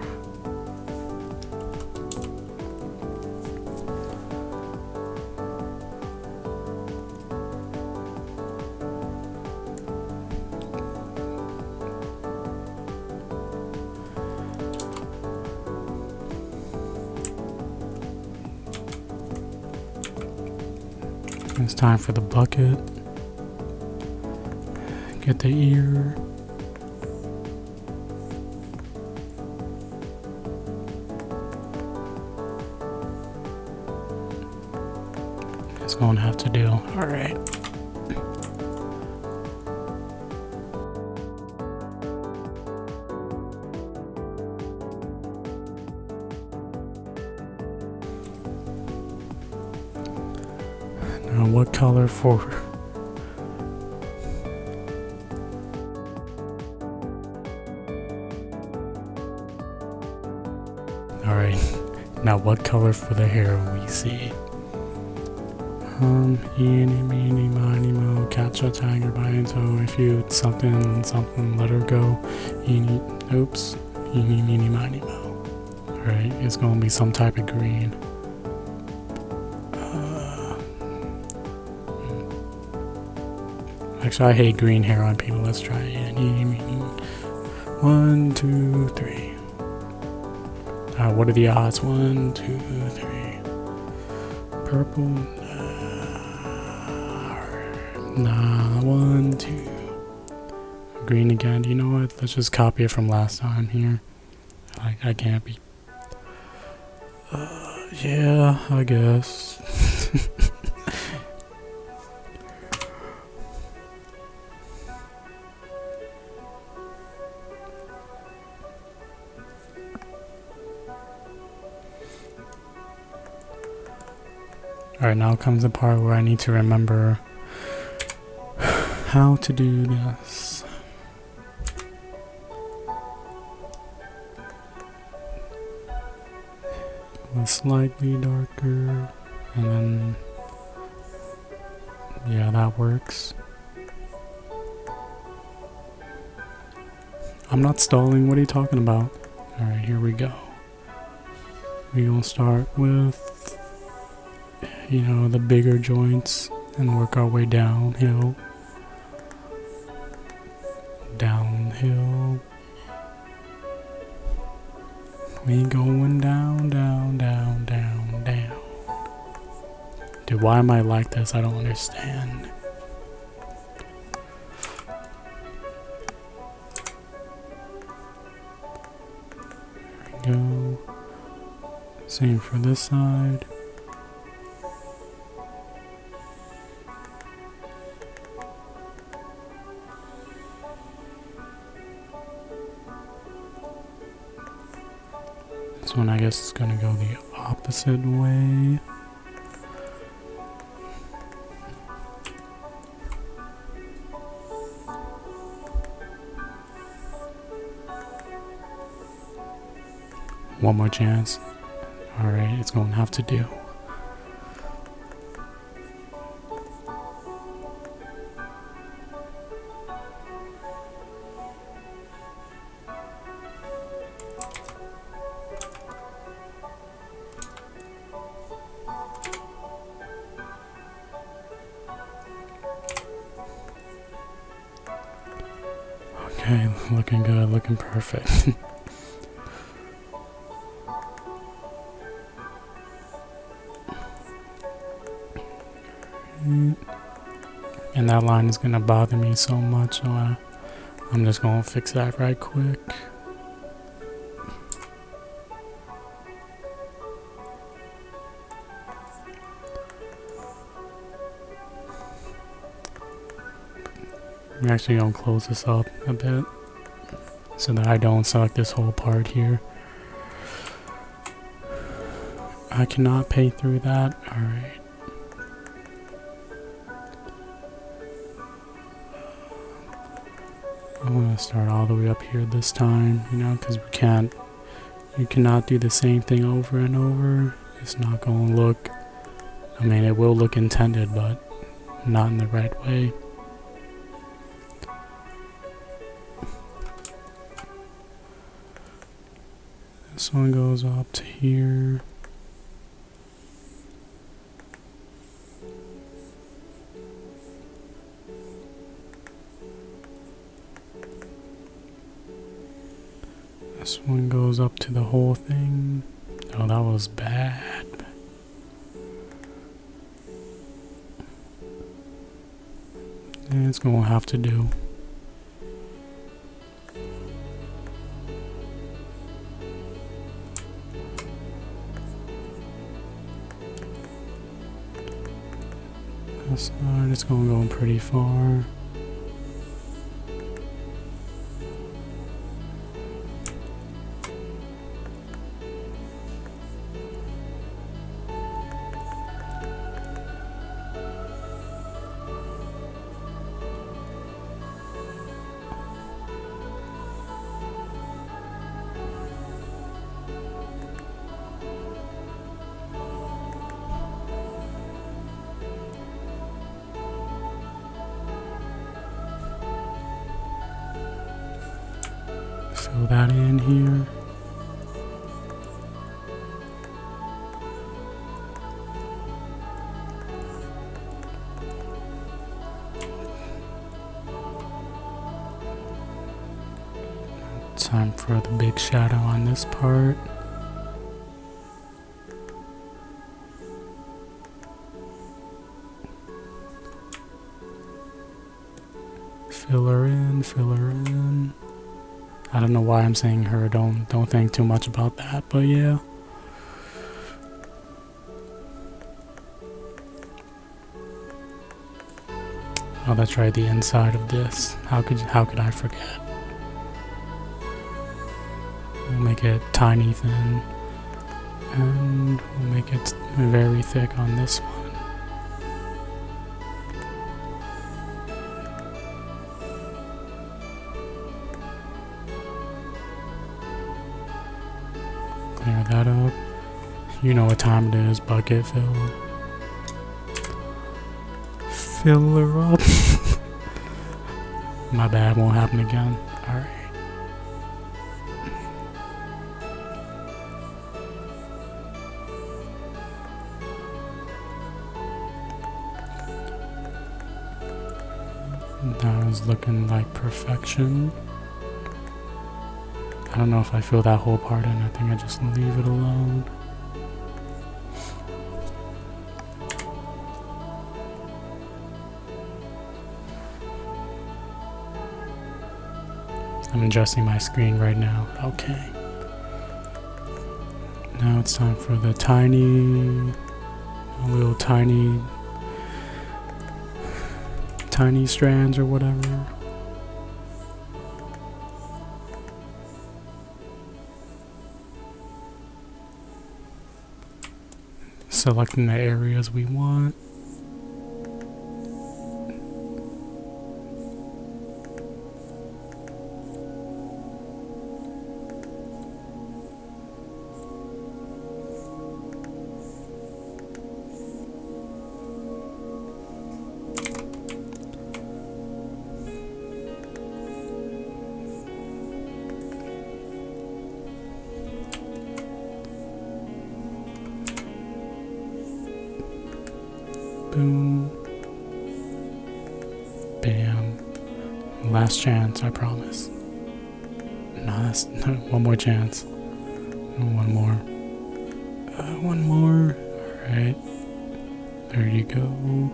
Speaker 1: It's time for the bucket. Get the ear. It's gonna have to do. Alright. Now what color for? Alright, now what color for the hair we see? Eeny, meeny, miny, mo, catch a tiger by its toe. If you something, let her go. Oops. Eeny, meeny, miny, mo. Alright, it's gonna be some type of green. Actually, I hate green hair on people. Let's try it. 1, 2, 3. What are the odds? 1, 2, 3. Purple. Nah, 1, 2. Green again. You know what? Let's just copy it from last time here. Like, I can't be. Yeah, I guess. Alright, now comes the part where I need to remember how to do this. Slightly darker, and then yeah, that works. I'm not stalling. What are you talking about? Alright, here we go. We're gonna start with, you know, the bigger joints and work our way downhill. Downhill. We going down, down, down, down, down. Dude, why am I like this? I don't understand. There we go. Same for this side. This one, I guess, is gonna go the opposite way. One more chance. Alright, it's going to have to do. Okay, looking good, looking perfect. And that line is gonna bother me so much, so I'm just gonna fix that right quick. I'm actually gonna close this up a bit so that I don't select this whole part here. I cannot pay through that. Alright. I'm gonna start all the way up here this time, you know, because you cannot do the same thing over and over. It's not gonna look, I mean, it will look intended, but not in the right way. This one goes up to here. This one goes up to the whole thing. Oh, that was bad. And it's gonna have to do. This side, it's gonna go pretty far. Fill that in here. Time for the big shadow on this part. Fill her in, fill her in. I don't know why I'm saying her, don't think too much about that, but yeah. Oh, that's right, the inside of this. How could I forget? We'll make it tiny thin, and we'll make it very thick on this one. Clear that up. You know what time it is, bucket fill. Fill her up. My bad, won't happen again. Alright. That is looking like perfection. I don't know if I fill that whole part in. I think I just leave it alone. I'm adjusting my screen right now. Okay. Now it's time for the little tiny strands or whatever. Selecting the areas we want. Boom. Bam. Last chance, I promise. No, that's one more chance. One more. One more. Alright. There you go.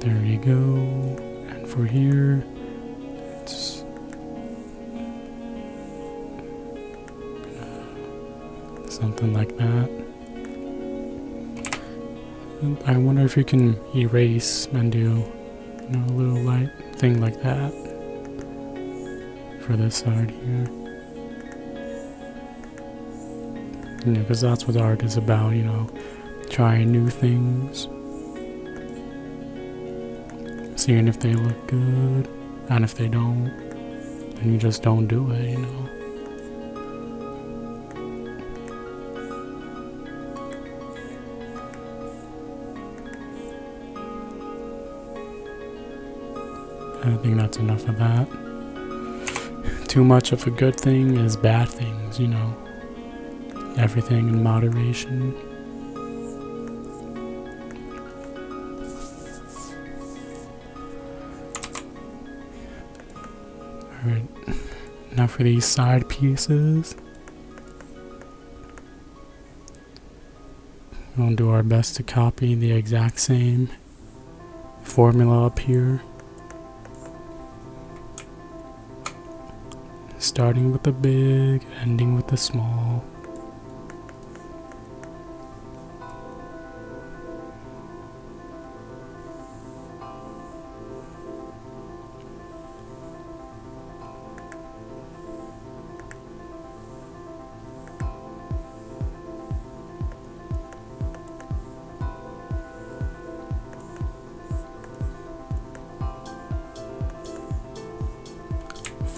Speaker 1: There you go. And for here, it's something like that. And I wonder if you can erase and do, a little light thing like that for this side here. Because that's what art is about, trying new things. Seeing if they look good, and if they don't, then you just don't do it, I think that's enough of that. Too much of a good thing is bad things, Everything in moderation. Alright, now for these side pieces, we'll do our best to copy the exact same formula up here. Starting with the big, ending with the small.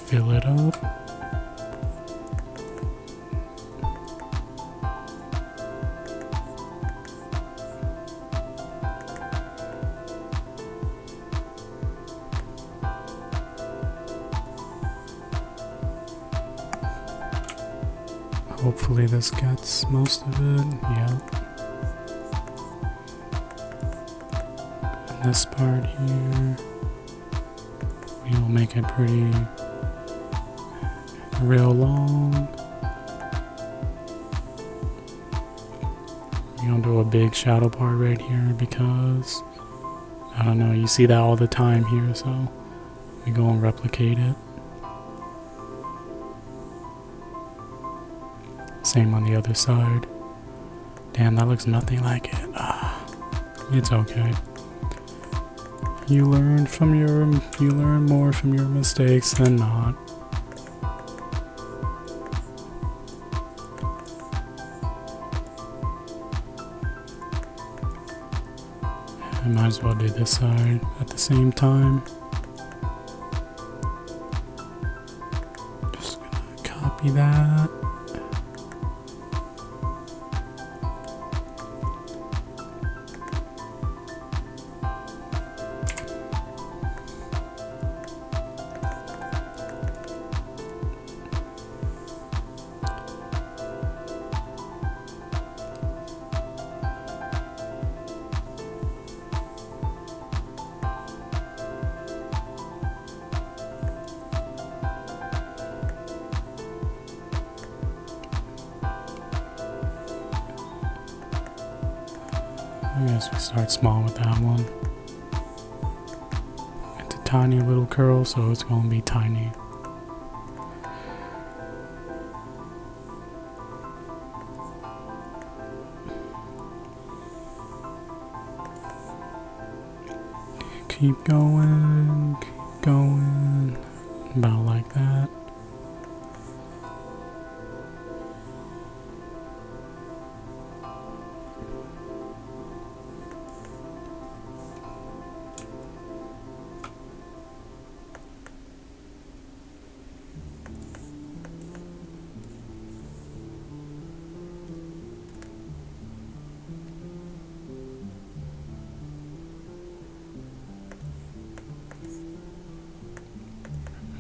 Speaker 1: Fill it up. Hopefully this gets most of it. Yeah. And this part here, we'll make it pretty real long. You don't do a big shadow part right here because, I don't know, you see that all the time here, so we go and replicate it. Same on the other side. Damn, that looks nothing like it. It's okay. You learn more from your mistakes than not. I might as well do this side at the same time. Just gonna copy that. I guess we start small with that one. It's a tiny little curl, so it's gonna be tiny. Keep going, about like that.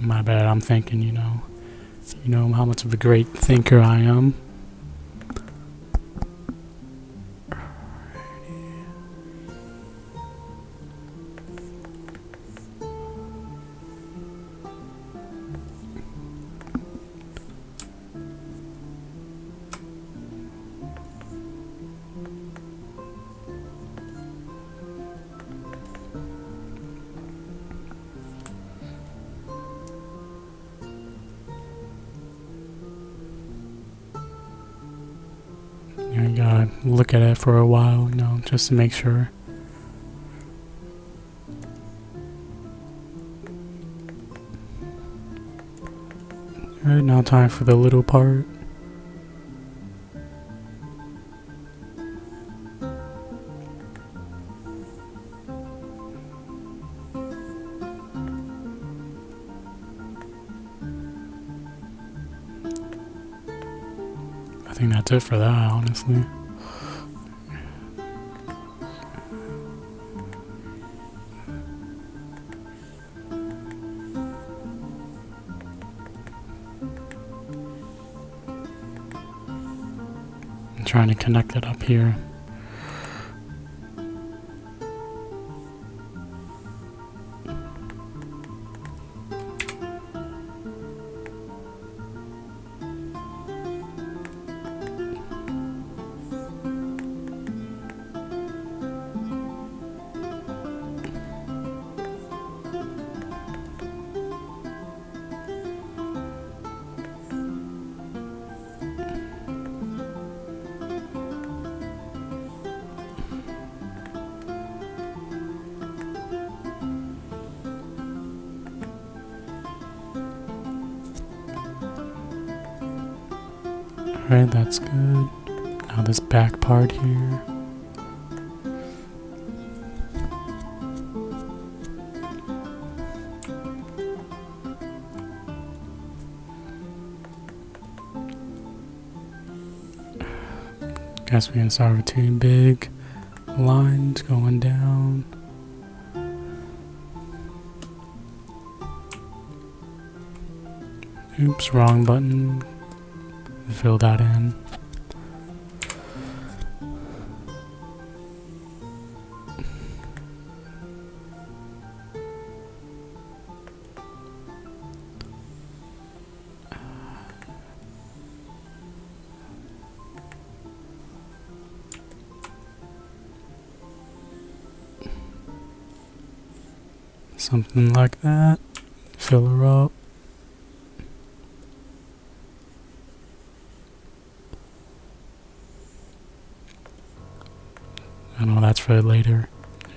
Speaker 1: My bad, I'm thinking, you know how much of a great thinker I am. You gotta look at it for a while, just to make sure. Alright, now time for the little part. I think that's it for that, honestly. I'm trying to connect it up here. Alright, that's good. Now this back part here. Guess we can start with two big lines going down. Oops, wrong button. Fill that in. Something like that. Fill her up. I know that's for later.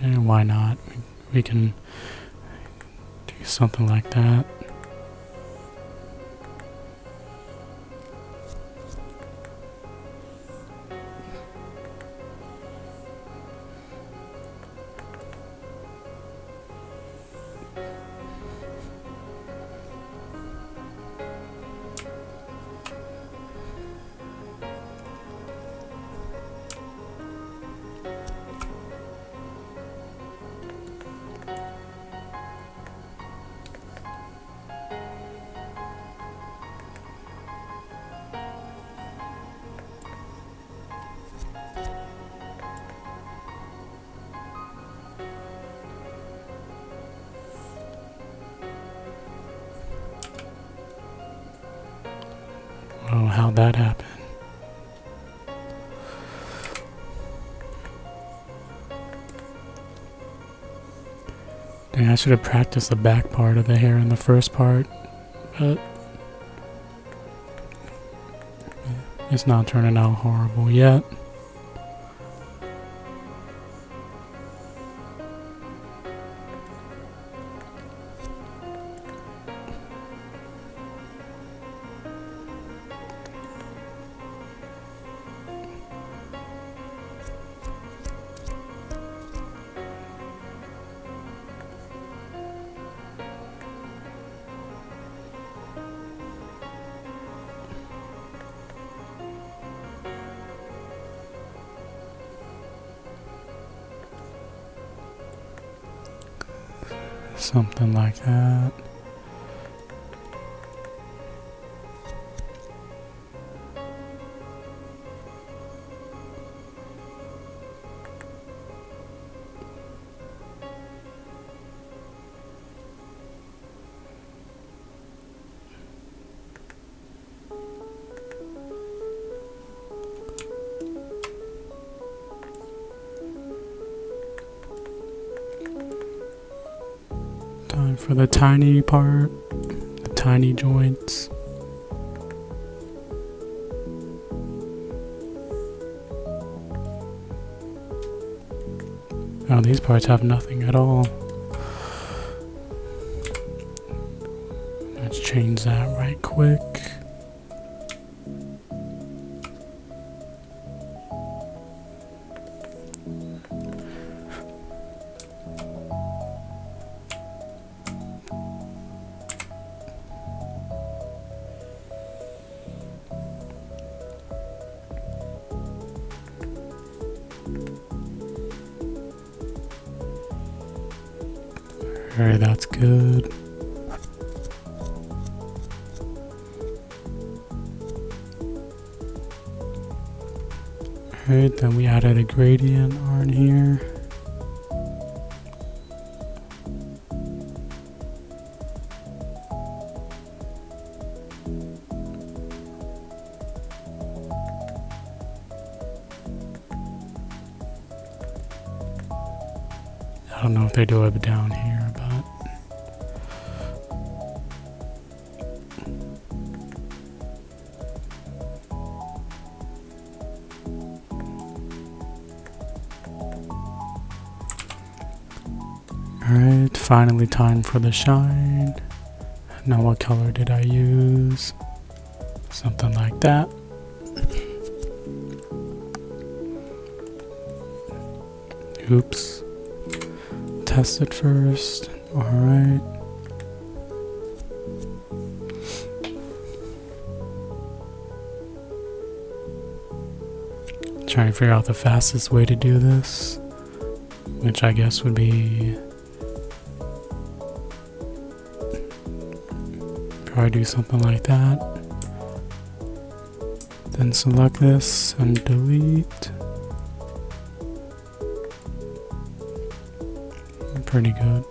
Speaker 1: And why not? We can do something like that. Oh, how'd that happen? Dang, I should have practiced the back part of the hair in the first part, but it's not turning out horrible yet. Something like that. time for the tiny part, the tiny joints. Oh, these parts have nothing at all. Let's change that right quick. Alright, that's good. Alright, then we added a gradient on here. I don't know if they do it down here, but alright, finally time for the shine. Now what color did I use? Something like that. Oops. Test it first. Alright. Trying to figure out the fastest way to do this, which I guess would be probably do something like that. Then select this and delete. Pretty good.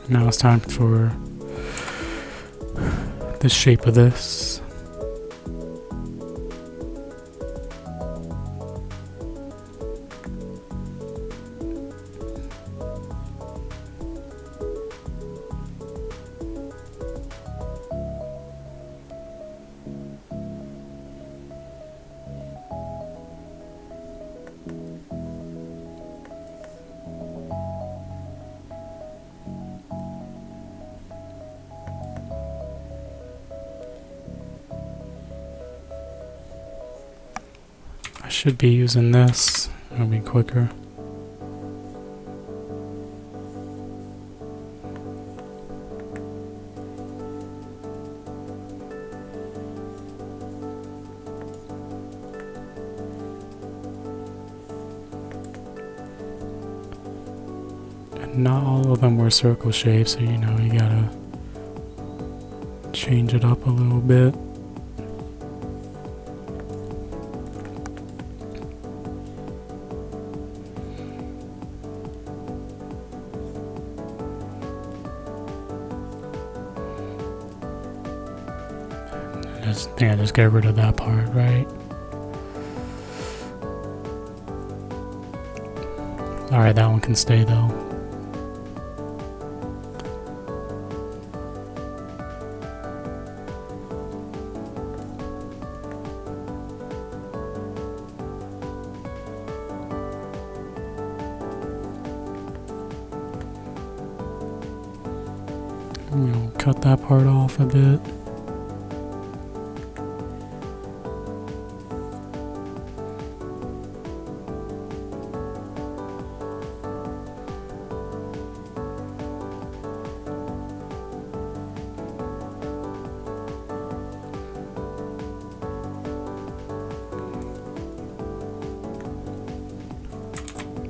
Speaker 1: Now it's time for the shape of this. I should be using this, it'll be quicker. And not all of them were circle shapes, so you know, you gotta change it up a little bit. Just get rid of that part, right? Alright, that one can stay though. We'll cut that part off a bit.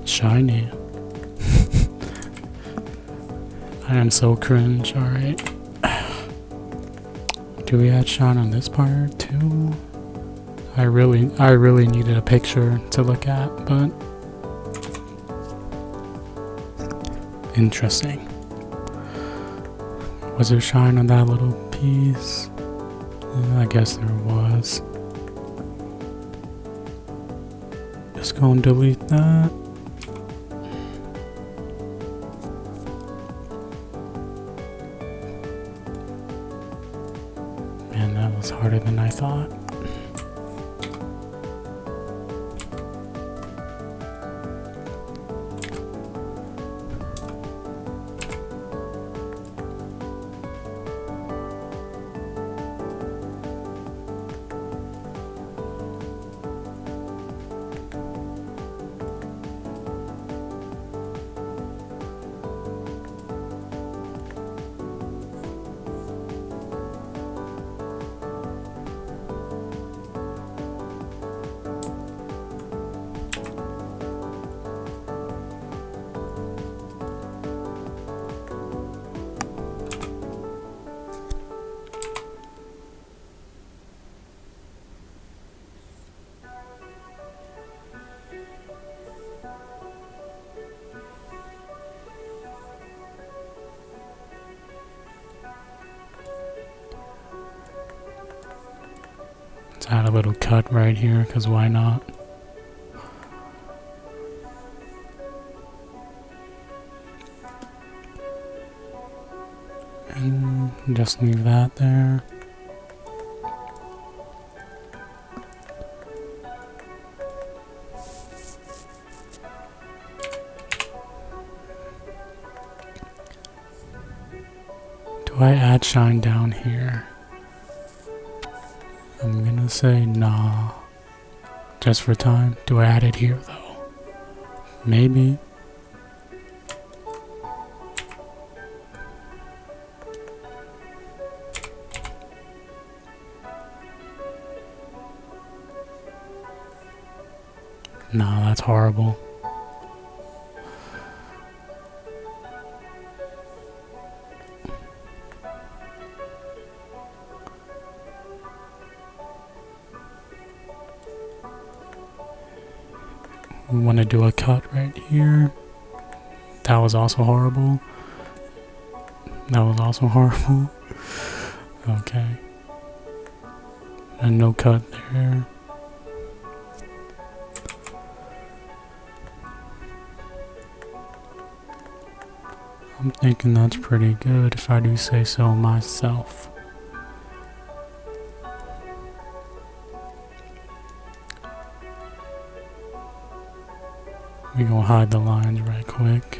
Speaker 1: Shiny. I am so cringe, alright. Do we add shine on this part too? I really needed a picture to look at, but interesting. Was there shine on that little piece? I guess there was. Just go and delete that. It's harder than I thought. Let's add a little cut right here, because why not? And just leave that there. Do I add shine down here? I'm gonna say nah. Just for time. Do I add it here though? Maybe. Nah, that's horrible. We want to do a cut right here. That was also horrible. That was also horrible. Okay. And no cut there. I'm thinking that's pretty good if I do say so myself. We gonna hide the lines right quick.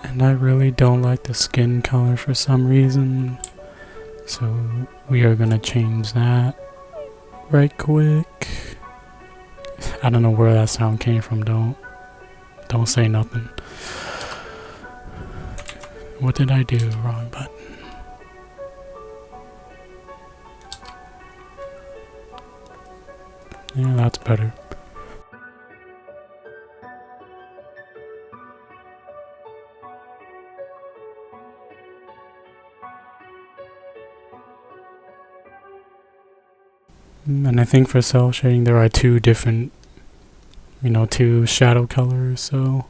Speaker 1: And I really don't like the skin color for some reason. So we are gonna change that right quick. I don't know where that sound came from. Don't say nothing. What did I do? Wrong button. Yeah, that's better. And I think for cell shading there are two different, two shadow colors, so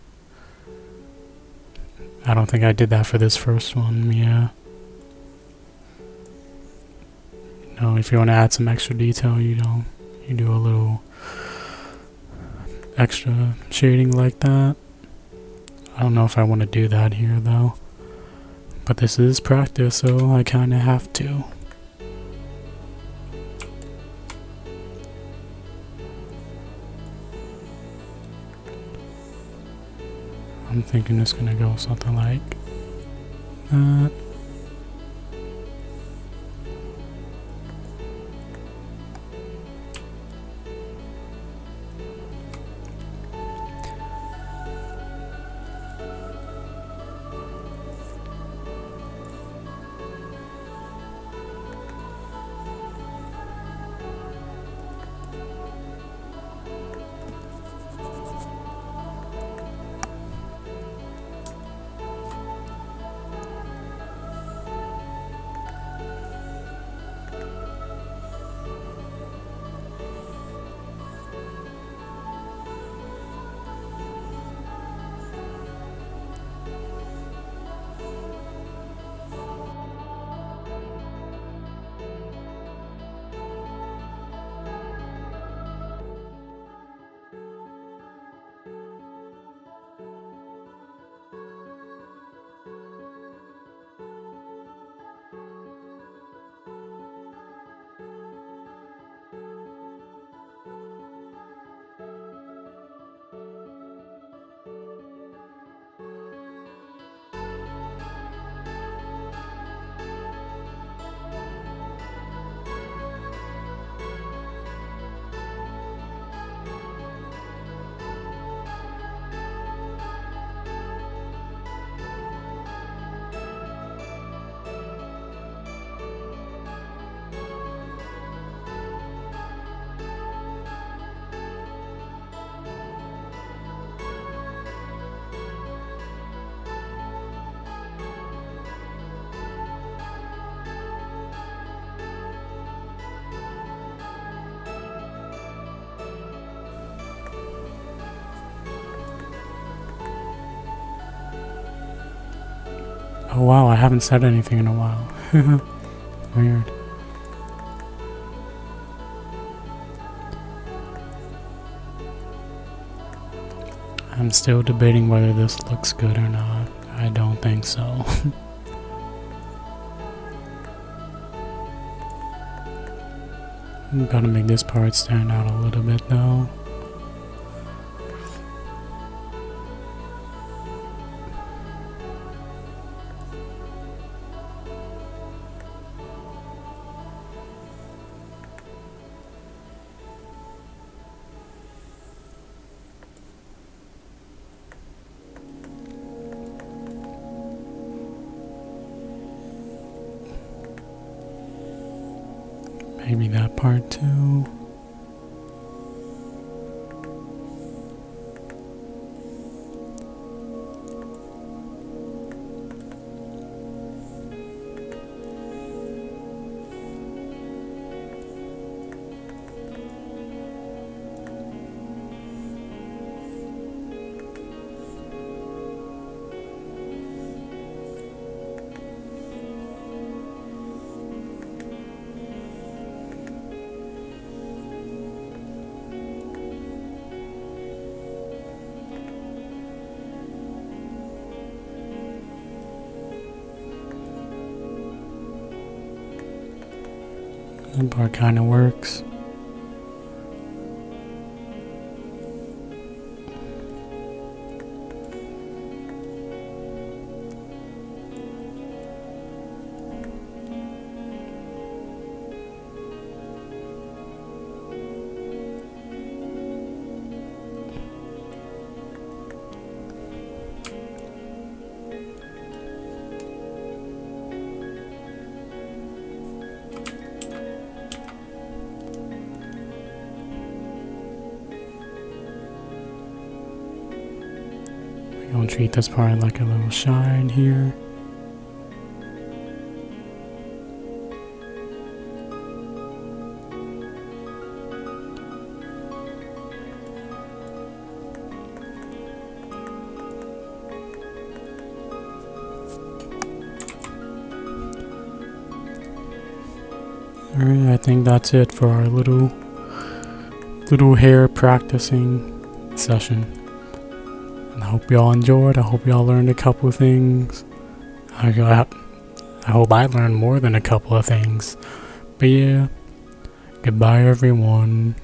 Speaker 1: I don't think I did that for this first one. Yeah. If you want to add some extra detail, you do a little extra shading like that. I don't know if I want to do that here though, but this is practice, so I kind of have to. I'm thinking it's gonna go something like that. Oh wow, I haven't said anything in a while. Weird. I'm still debating whether this looks good or not. I don't think so. I'm gonna make this part stand out a little bit though. Maybe that part too. That part kind of works. We're gonna treat this part like a little shine here. Alright, I think that's it for our little hair practicing session. And I hope y'all enjoyed. I hope y'all learned a couple of things. I hope I learned more than a couple of things. But yeah, goodbye everyone.